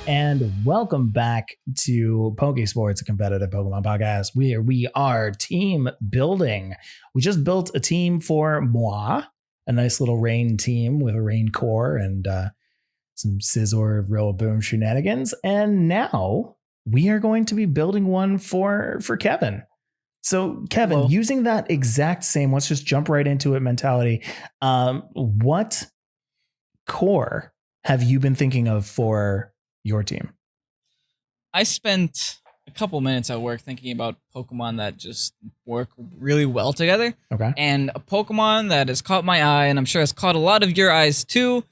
and welcome back to Pokésports, a competitive Pokemon podcast where we are team building. We just built a team for moi, a nice little rain team with a rain core and some Scizor Rillaboom shenanigans. And now we are going to be building one for Kevin. So Kevin, Hello. using that exact same, let's just jump right into it mentality. What core have you been thinking of for your team? I spent a couple minutes at work thinking about Pokemon that just work really well together. Okay. And a Pokemon that has caught my eye, and I'm sure has caught a lot of your eyes too,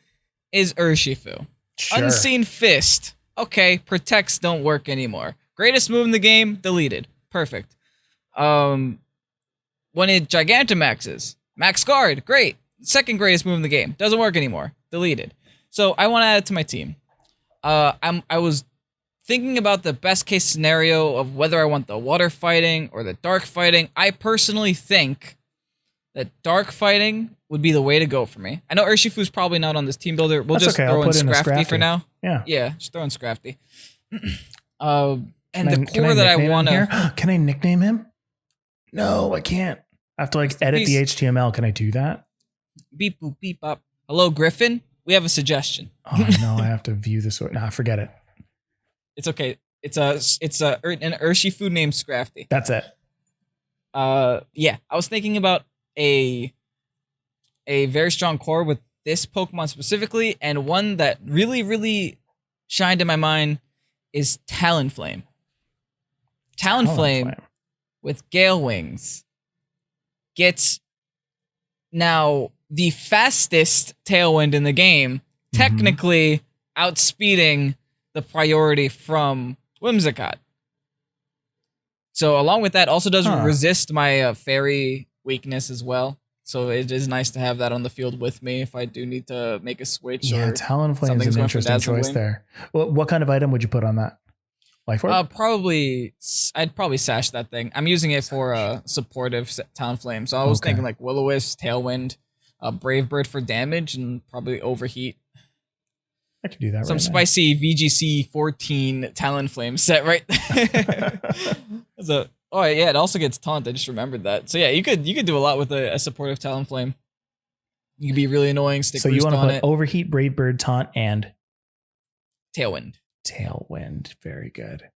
is Urshifu. Sure. Unseen Fist. Okay, protects don't work anymore. Greatest move in the game, deleted. Perfect. When it Gigantamaxes, Max Guard, great. Second greatest move in the game, doesn't work anymore, deleted. So I want to add it to my team. I was thinking about the best case scenario of whether I want the water fighting or the dark fighting. I personally think that dark fighting would be the way to go for me. I know Urshifu's probably not on this team builder. We'll That's just okay. throw I'll in put in a Scrafty for Scrafty. now. Yeah. Just throw in Scrafty. And the Can core that I nickname him want here? to... Can I nickname him? No, I can't. I have to edit the HTML. Can I do that? Beep, boop, beep, bop. Hello, Griffin. We have a suggestion. Oh no, I have to view this. Nah, forget it. It's okay. It's an Urshifu named Scrafty. That's it. Yeah. I was thinking about a very strong core with this Pokemon specifically, and one that really, really shined in my mind is Talonflame. Talonflame with Gale Wings gets now the fastest Tailwind in the game, technically outspeeding the priority from Whimsicott. So along with that, also does resist my fairy weakness as well. So it is nice to have that on the field with me if I do need to make a switch. Yeah, Talonflame is an interesting choice there. Well, what kind of item would you put on that? Life Orb? I'd probably sash that thing. I'm using it for a supportive Talonflame. So I was thinking like Will-O-Wisp, Tailwind, Brave Bird for damage, and probably Overheat. I could do that. Some spicy VGC 14 Talonflame set right there. Oh yeah, it also gets taunt. I just remembered that. So yeah, you could do a lot with a supportive Talonflame. You could be really annoying. Stick so you want to put it. Overheat, Brave Bird, taunt, and Tailwind. Tailwind, very good.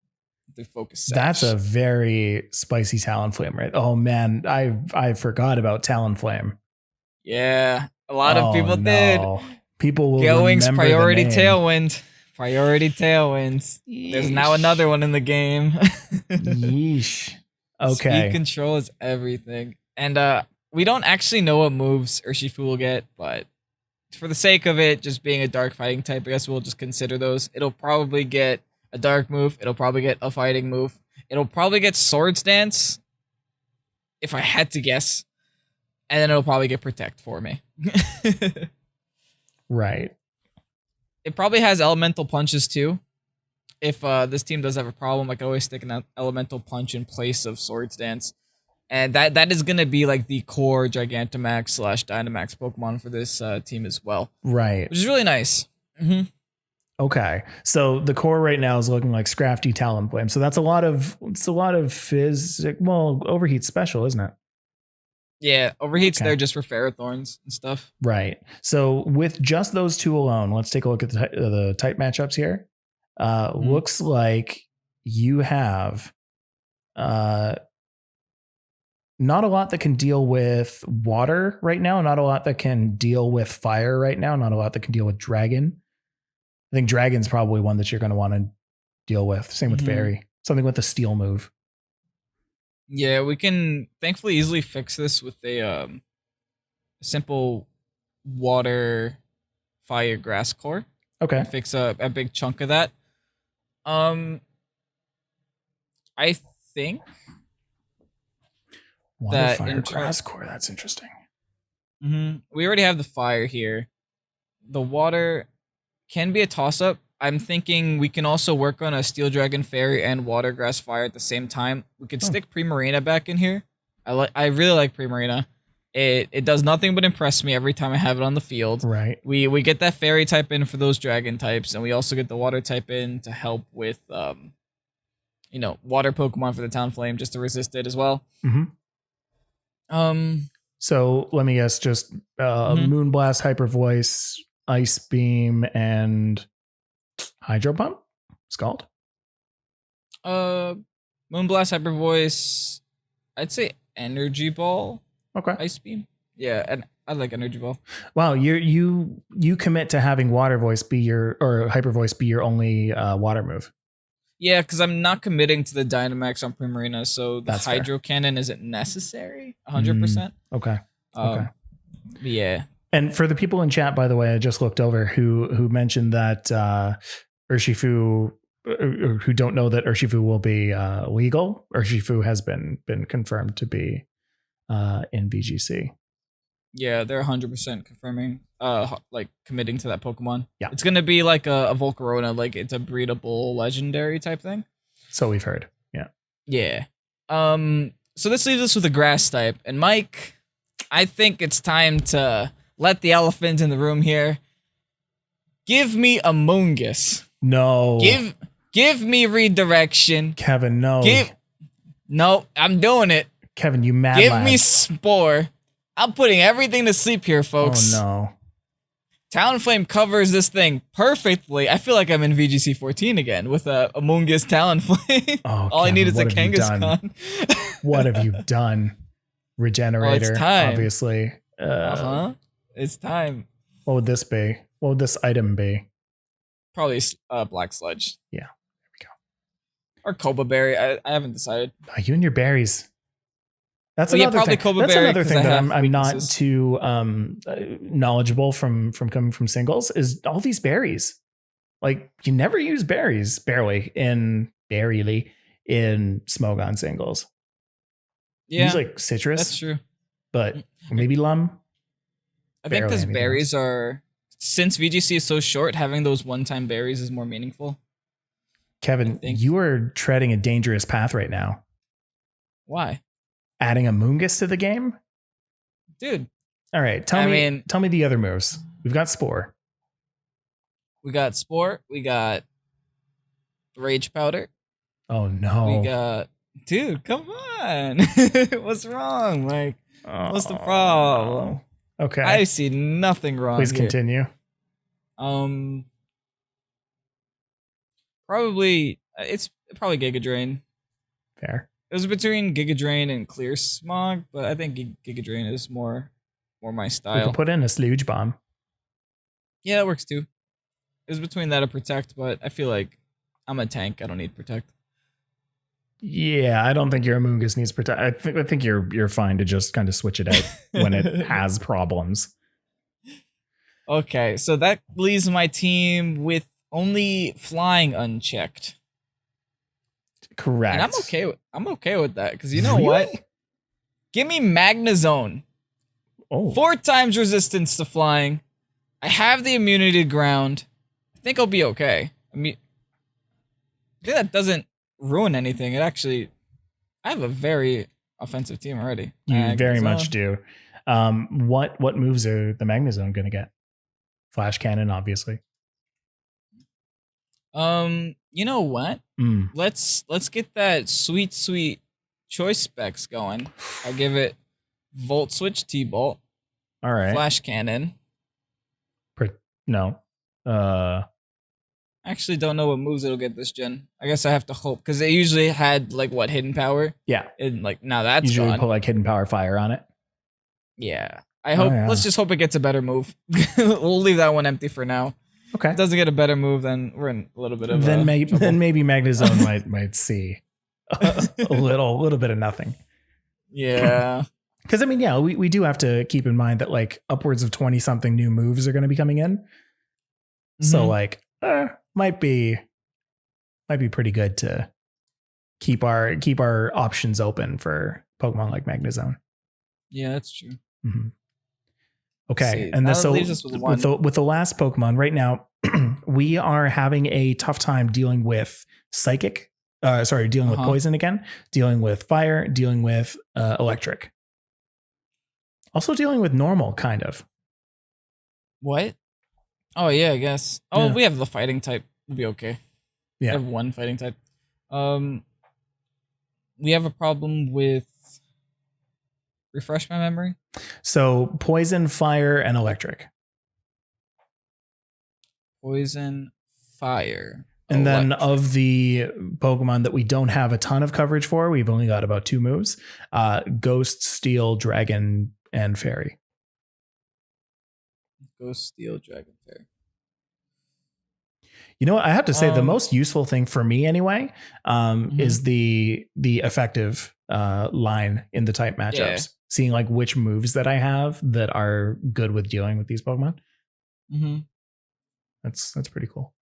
The focus. Sash. That's a very spicy Talonflame, right? Oh man, I forgot about Talonflame. Yeah, a lot of people did. People will Gale Wings remember priority the name. Tailwind. Priority Tailwinds. Yeesh. There's now another one in the game. Yeesh. Okay. Speed control is everything. And we don't actually know what moves Urshifu will get, but for the sake of it just being a dark fighting type, I guess we'll just consider those. It'll probably get a dark move. It'll probably get a fighting move. It'll probably get Swords Dance, if I had to guess. And then it'll probably get Protect for me. Right. It probably has Elemental Punches too. If this team does have a problem, I can always stick an Elemental Punch in place of Swords Dance. And that is going to be like the core Gigantamax / Dynamax Pokemon for this team as well. Right. Which is really nice. Okay. So the core right now is looking like Scrafty, Talonflame. So that's a lot of Overheat special, isn't it? Yeah, Overheat's there just for Ferrothorns and stuff. Right. So with just those two alone, let's take a look at the type matchups here. Looks like you have not a lot that can deal with water right now, not a lot that can deal with fire right now, not a lot that can deal with dragon. I think dragon's probably one that you're going to want to deal with. Same with fairy. Something with a steel move. Yeah, we can thankfully easily fix this with a simple water, fire, grass core. Okay. Fix a big chunk of that. I think water, that fire, grass core. That's interesting. We already have the fire here. The water can be a toss-up. I'm thinking we can also work on a Steel Dragon Fairy and Water Grass Fire at the same time. We could stick Primarina back in here. I really like Primarina. It does nothing but impress me every time I have it on the field. Right. We get that fairy type in for those dragon types, and we also get the water type in to help with water Pokemon for the Talonflame just to resist it as well. Mm-hmm. So let me guess, just Moonblast, Hyper Voice, Ice Beam, and Hydro Pump. It's called. Moonblast, Hyper Voice. I'd say Energy Ball. Okay. Ice Beam. Yeah, and I like Energy Ball. Wow, you commit to having Water Voice be your or Hyper Voice be your only water move. Yeah, because I'm not committing to the Dynamax on Primarina, so the That's Hydro Cannon isn't necessary 100%. Okay. Okay. Yeah. And for the people in chat, by the way, I just looked over who mentioned that Urshifu, or who don't know that Urshifu will be legal. Urshifu has been confirmed to be in VGC. Yeah, they're 100% confirming, committing to that Pokemon. Yeah. It's going to be like a Volcarona, like it's a breedable legendary type thing. So we've heard. Yeah. Yeah. So this leaves us with a grass type. And Mike, I think it's time to let the elephant in the room here. Give me a Mungus. No. Give me redirection. Kevin, no. No, I'm doing it. Kevin, you mad Give lad. me Spore. I'm putting everything to sleep here, folks. Oh, no. Talonflame covers this thing perfectly. I feel like I'm in VGC 14 again with a Mungus Talonflame. Oh, all Kevin, I need is a what have you done? Kangaskhan. What have you done? Regenerator, it's time. obviously. It's time. What would this be? What would this item be? Probably Black Sludge. Yeah, there we go. Or Koba Berry. I haven't decided. Oh, you and your berries. That's Well, yeah, another probably thing. Koba That's Berry, another 'cause thing I that have I'm not weaknesses. too knowledgeable from coming from singles is all these berries. Like you never use berries barely in Smogon singles. You Yeah, use like citrus, that's true. but maybe lum. I think Barely because anything berries are, since VGC is so short, having those one-time berries is more meaningful. Kevin, you are treading a dangerous path right now. Why? Adding a Mungus to the game? Dude. All right, tell me the other moves. We've got Spore. We got Spore. We got Rage Powder. Oh no. We got, dude, come on. What's wrong, Mike? What's the problem? No. Okay. I see nothing wrong. Please here. continue. It's probably Giga Drain. Fair. It was between Giga Drain and Clear Smog, but I think Giga Drain is more my style. We can put in a Sludge Bomb. Yeah, that works too. It was between that or Protect, but I feel like I'm a tank. I don't need Protect. Yeah, I don't think your Amoonguss needs Protect. I think you're fine to just kind of switch it out when it has problems. Okay, so that leaves my team with only Flying unchecked. Correct. And I'm okay with that, because you know what? Give me Magnezone. Oh. 4 times resistance to flying. I have the immunity to ground. I think I'll be okay. I think that doesn't ruin anything. It actually, I have a very offensive team already. You very much do. What moves are the Magnezone going to get? Flash Cannon, obviously. You know what? Let's get that sweet choice specs going. I'll give it Volt Switch, T-Bolt. All right. Flash Cannon. No. I actually don't know what moves it'll get this gen. I guess I have to hope, because they usually had Hidden Power. Yeah. And now that's usually gone. put Hidden Power Fire on it. Yeah. I hope. Let's just hope it gets a better move. We'll leave that one empty for now. Okay. If it doesn't get a better move, then we're in a little bit of then maybe Magnezone might see a little bit of nothing. Yeah. Because we do have to keep in mind that upwards of 20 something new moves are going to be coming in. So might be pretty good to keep our options open for Pokemon like Magnezone. Yeah, that's true. Mm-hmm. Okay, and so with the last Pokemon right now, we are having a tough time dealing with Psychic. Dealing with Poison again, dealing with Fire, dealing with Electric. Also dealing with normal, kind of. What? Oh yeah, I guess. Oh, Yeah. we have the fighting type. We'll be okay. We Yeah. have one fighting type. We have a problem with. Refresh my memory. So poison, fire, and electric. Poison, fire. And then electric. of the Pokemon that we don't have a ton of coverage for, we've only got about 2 moves. Ghost, Steel, Dragon, and Fairy. Ghost, Steel, Dragon, Fairy. You know what? I have to say the most useful thing for me anyway is the effective line in the type matchups. Yeah. Seeing like which moves that I have that are good with dealing with these Pokemon. Mm-hmm. That's pretty cool.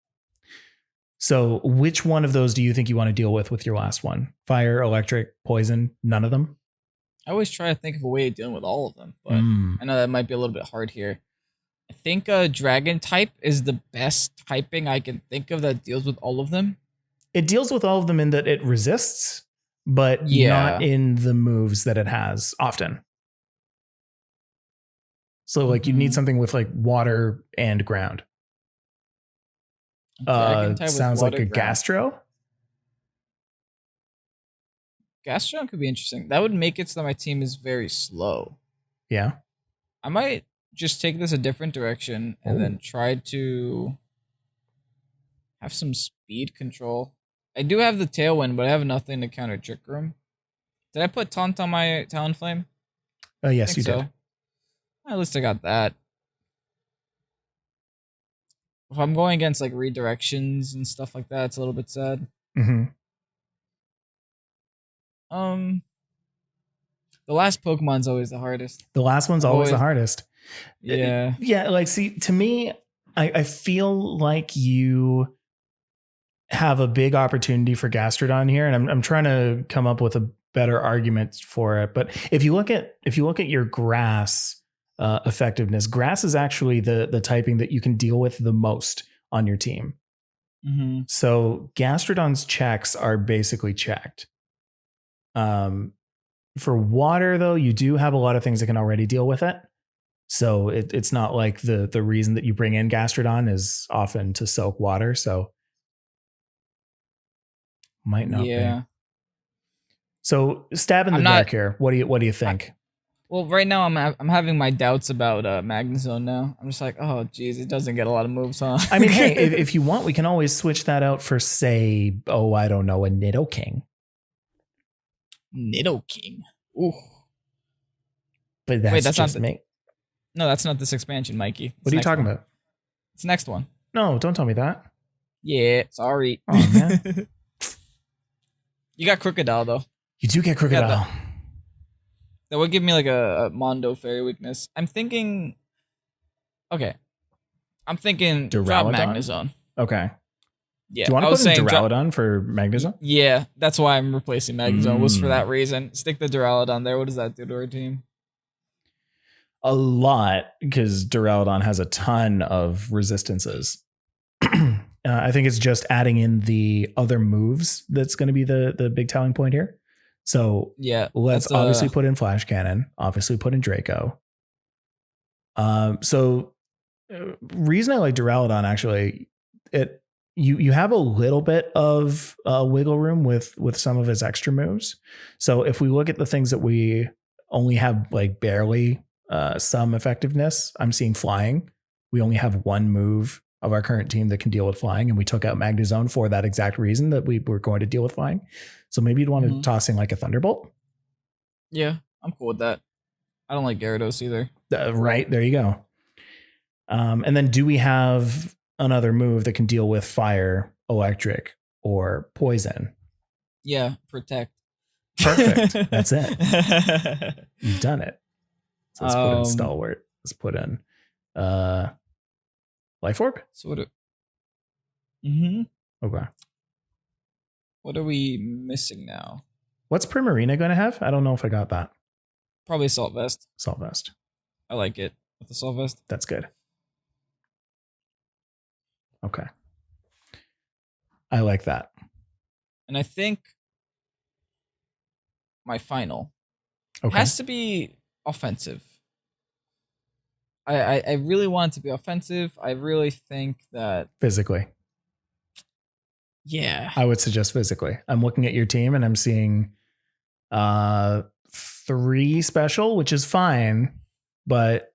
So which one of those do you think you want to deal with your last one? Fire, electric, poison, none of them? I always try to think of a way of dealing with all of them, but I know that might be a little bit hard here. I think dragon type is the best typing I can think of that deals with all of them. It deals with all of them in that it resists, but not in the moves that it has often. So like you need something with like water and ground. Sounds like a Gastro. Gastro could be interesting. That would make it so that my team is very slow. Yeah. I might just take this a different direction and then try to have some speed control. I do have the Tailwind, but I have nothing to counter Trick Room. Did I put Taunt on my Talonflame? Yes, you did. At least I got that. If I'm going against like redirections and stuff like that, it's a little bit sad. Mm-hmm. The last Pokemon's always the hardest. The last one's always the hardest. Yeah. Yeah, like see, to me, I feel like you have a big opportunity for Gastrodon here, and I'm trying to come up with a better argument for it. But if you look at your grass effectiveness, grass is actually the typing that you can deal with the most on your team. Mm-hmm. So Gastrodon's checks are basically checked. For water, though, you do have a lot of things that can already deal with it. So it's not like the reason that you bring in Gastrodon is often to soak water. So might not be. So stab in the dark here. What do you think? Well, right now I'm having my doubts about Magnezone now. I'm just like, oh, geez, it doesn't get a lot of moves, huh? I mean, hey, if you want, we can always switch that out for, say, I don't know, a Nidoking. Nidoking. Ooh. But that's just me. No, that's not this expansion, Mikey. What are you talking about? It's the next one. No, don't tell me that. Yeah, sorry. Oh, man. You got Crocodile, though. You do get Crocodile. That would give me like a Mondo Fairy weakness. I'm thinking... Okay. I'm thinking drop Magnezone. Okay. Yeah, do you want to put in Duraludon for Magnezone? Yeah, that's why I'm replacing Magnezone. Was for that reason. Stick the Duraludon there. What does that do to our team? A lot, because Duraludon has a ton of resistances. I think it's just adding in the other moves that's going to be the big telling point here. So yeah, let's obviously put in Flash Cannon. Obviously put in Draco. So reason I like Duraludon, actually, you have a little bit of wiggle room with some of his extra moves. So if we look at the things that we only have like barely some effectiveness, I'm seeing flying. We only have one move of our current team that can deal with flying, and we took out Magnezone for that exact reason, that we were going to deal with flying. So maybe you'd want to toss in like a Thunderbolt. Yeah, I'm cool with that. I don't like Gyarados either. Right, there you go. And then do we have another move that can deal with fire, electric, or poison? Yeah, protect. Perfect. That's it. You've done it. So let's put in Stalwart. Let's put in Life Orb. So what? Okay. What are we missing now? What's Primarina going to have? I don't know if I got that. Probably Assault Vest. Assault Vest. I like it with Assault Vest. That's good. Okay. I like that. And I think my final has to be offensive. I really want it to be offensive. I really think that Physically. yeah. I would suggest physically. I'm looking at your team and I'm seeing 3 special, which is fine, but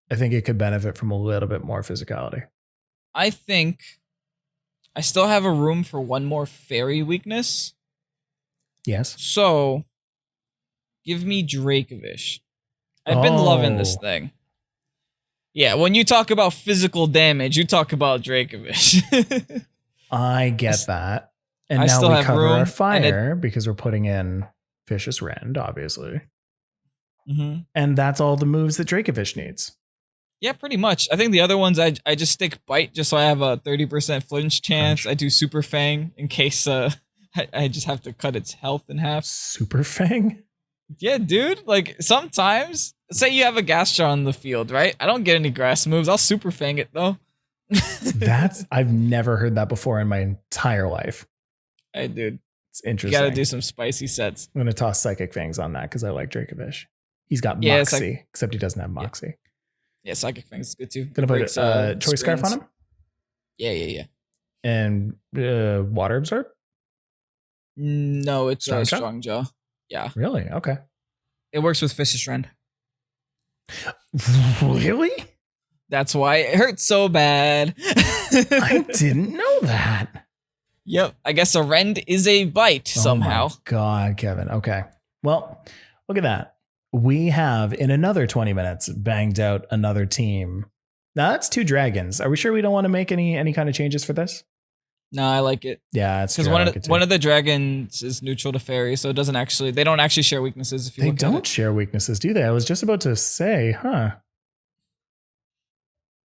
I think it could benefit from a little bit more physicality. I think I still have a room for one more fairy weakness. Yes. So give me Dracovish. I've been loving this thing. Yeah, when you talk about physical damage, you talk about Dracovish. I get that. And I now still we have cover room, our fire because we're putting in Vicious Rend, obviously. Mm-hmm. And that's all the moves that Dracovish needs. Yeah, pretty much. I think the other ones I just stick Bite just so I have a 30% flinch chance. I do Super Fang in case I just have to cut its health in half. Super Fang? Yeah, dude. Like sometimes, say you have a Gastron on the field, right? I don't get any grass moves. I'll Super Fang it though. I've never heard that before in my entire life. Hey, dude. It's interesting. You gotta do some spicy sets. I'm gonna toss Psychic Fangs on that because I like Dracovish. He's got Moxie, except he doesn't have Moxie. Yeah, Psychic Fangs is good too. Gonna put Choice Scarf on him? Yeah. And Water Absorb? No, it's Strong Jaw? Strong Jaw. Yeah. Really? Okay. It works with Vicious Rend. Really? That's why it hurts so bad. I didn't know that. Yep. I guess a Rend is a bite somehow. Oh my God, Kevin. Okay. Well, look at that. We have, in another 20 minutes, banged out another team. Now, that's 2 dragons. Are we sure we don't want to make any kind of changes for this? No, I like it. Yeah, it's because one of the dragons is neutral to fairy, so they don't actually share weaknesses. If you they don't share weaknesses, do they? I was just about to say, huh?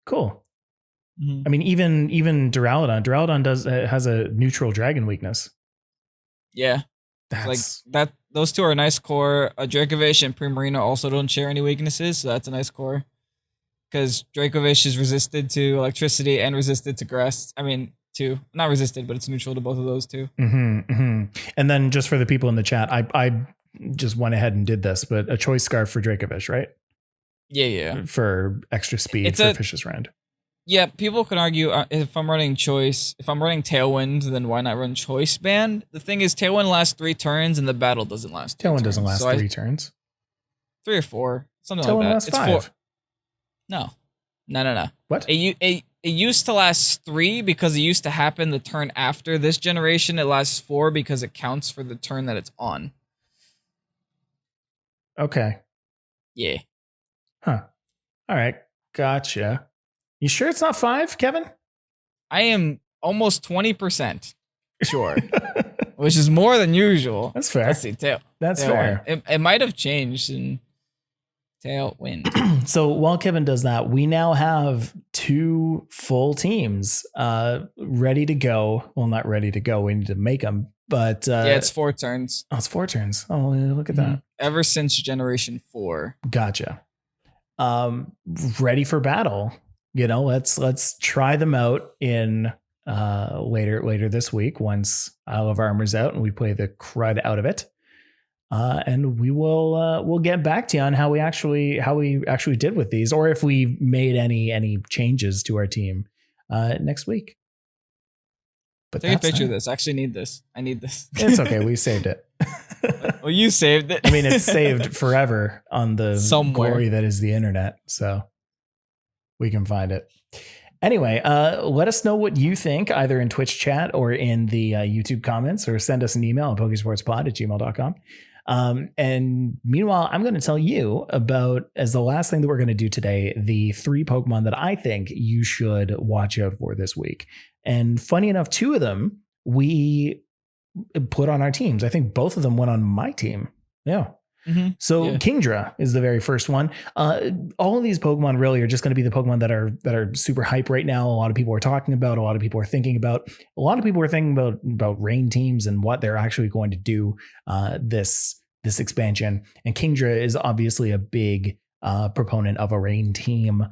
Cool. Mm-hmm. I mean, even Duraludon has a neutral dragon weakness. Yeah, that's like that. Those 2 are a nice core. Dracovish and Primarina also don't share any weaknesses, so that's a nice core. Because Dracovish is resisted to electricity and resisted to grass. I mean. Not resisted, but it's neutral to both of those 2. Mm-hmm, mm-hmm. And then just for the people in the chat, I just went ahead and did this, but a Choice Scarf for Dracovish, right? Yeah. For extra speed for Vicious Rend. Yeah, people can argue if I'm running Tailwind, then why not run Choice Band? The thing is, Tailwind lasts 3 turns and the battle doesn't last 3 Tailwind turns. doesn't last 3 turns. 3 or 4, something Tailwind like that. Lasts 5. No. What? It used to last 3 because it used to happen the turn after. This generation, it lasts 4 because it counts for the turn that it's on. Okay. Yeah. Huh. All right. Gotcha. You sure it's not 5, Kevin? I am almost 20% sure, which is more than usual. That's fair. Let's see, That's fair. It might have changed in Tailwind. So while Kevin does that, we now have 2 full teams ready to go. Well, not ready to go. We need to make them. But yeah, it's 4 turns. Oh, it's 4 turns. Oh, look at that. Ever since Generation 4. Gotcha. Ready for battle. Let's try them out in later this week once Isle of Armor's out and we play the crud out of it. And we'll get back to you on how we actually did with these, or if we made any changes to our team next week. But take a picture of this. I actually need this. I need this. It's okay. We saved it. Well, you saved it. I mean, it's saved forever on the somewhere glory that is the internet. So we can find it. Anyway, let us know what you think either in Twitch chat or in the YouTube comments, or send us an email at pokesportspod@gmail.com. And meanwhile, I'm going to tell you about, as the last thing that we're going to do today, the 3 Pokemon that I think you should watch out for this week. And funny enough, 2 of them we put on our teams. I think both of them went on my team. Yeah. Mm-hmm. So yeah. Kingdra is the very first one. All of these Pokemon really are just going to be the Pokemon that are super hype right now. A lot of people are talking about, a lot of people are thinking about, a lot of people are thinking about rain teams and what they're actually going to do this expansion. And Kingdra is obviously a big proponent of a rain team.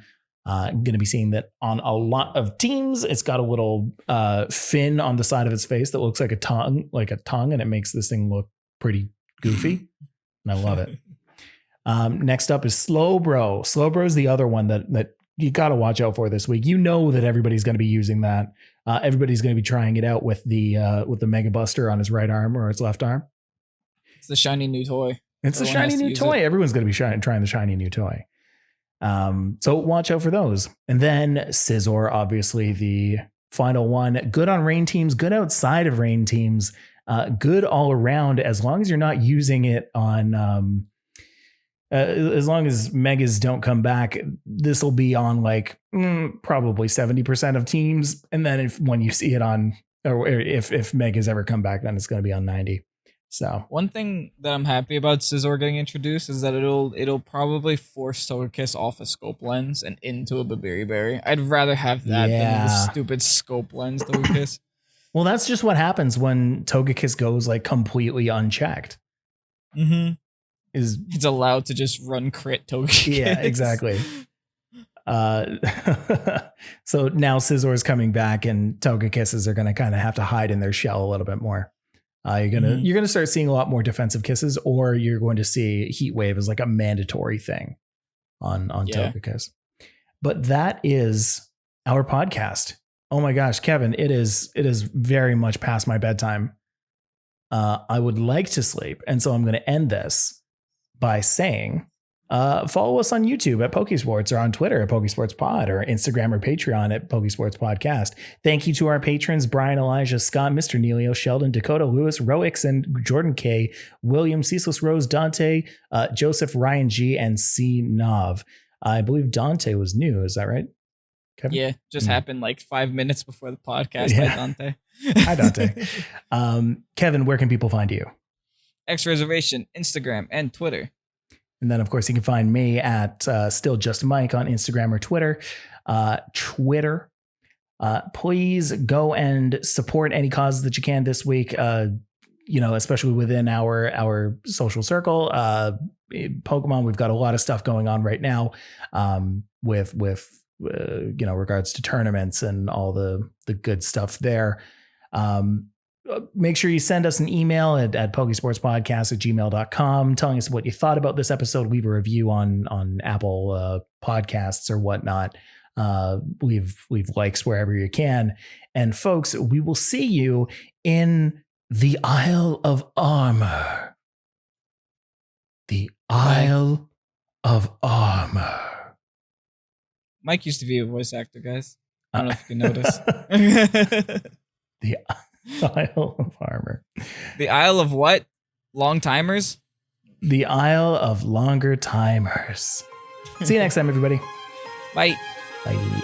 Going to be seeing that on a lot of teams. It's got a little fin on the side of its face that looks like a tongue, and it makes this thing look pretty goofy. And I love it. Next up is Slowbro. Slowbro is the other one that you got to watch out for this week. You know that everybody's going to be using that. Everybody's going to be trying it out with the Mega Buster on his right arm or his left arm. It's the shiny new toy. It's a shiny new toy. Everyone's going to be trying the shiny new toy. So watch out for those. And then Scizor, obviously the final one. Good on rain teams, good outside of rain teams, good all around, as long as you're not using it on as long as megas don't come back. This will be on like probably 70% of teams. And then when you see it on, or if megas ever come back, then it's going to be on 90. So one thing that I'm happy about Scizor getting introduced is that it'll probably force Togekiss off a scope lens and into a Berry. I'd rather have that than the stupid scope lens Togekiss. Well, that's just what happens when Togekiss goes like completely unchecked. Mm-hmm. It's allowed to just run crit Togekiss. Yeah, exactly. So now Scizor is coming back, and Togekisses are going to kind of have to hide in their shell a little bit more. You're gonna start seeing a lot more defensive kisses, or you're going to see Heat Wave as like a mandatory thing on Togekiss. But that is our podcast. Oh my gosh, Kevin, it is very much past my bedtime. I would like to sleep, and so I'm going to end this by saying, follow us on YouTube at Pokésports, or on Twitter at Pokésports Pod, or Instagram or Patreon at Pokésports Podcast. Thank you to our patrons, Brian, Elijah, Scott, Mr. Nelio, Sheldon, Dakota, Lewis, Roix, and Jordan K, William, Ceaseless Rose, Dante, Joseph, Ryan G, and C. Nav. I believe Dante was new. Is that right, Kevin? Yeah, just happened like 5 minutes before the podcast by Dante. Hi, Dante. Kevin, where can people find you? X Reservation, Instagram, and Twitter. And then, of course, you can find me at Still Just Mike on Instagram or Twitter. Please go and support any causes that you can this week. Especially within our social circle. Pokemon, we've got a lot of stuff going on right now with regards to tournaments and all the good stuff there. Make sure you send us an email at pokesportspodcast@gmail.com telling us what you thought about this episode. Leave a review on Apple podcasts or whatnot. Leave likes wherever you can. And folks, we will see you in the Isle of Armor. The Isle of Armor. Mike used to be a voice actor, guys. I don't know if you can notice. The Isle of Armor. The Isle of what? Long timers? The Isle of Longer Timers. See you next time, everybody. Bye. Bye.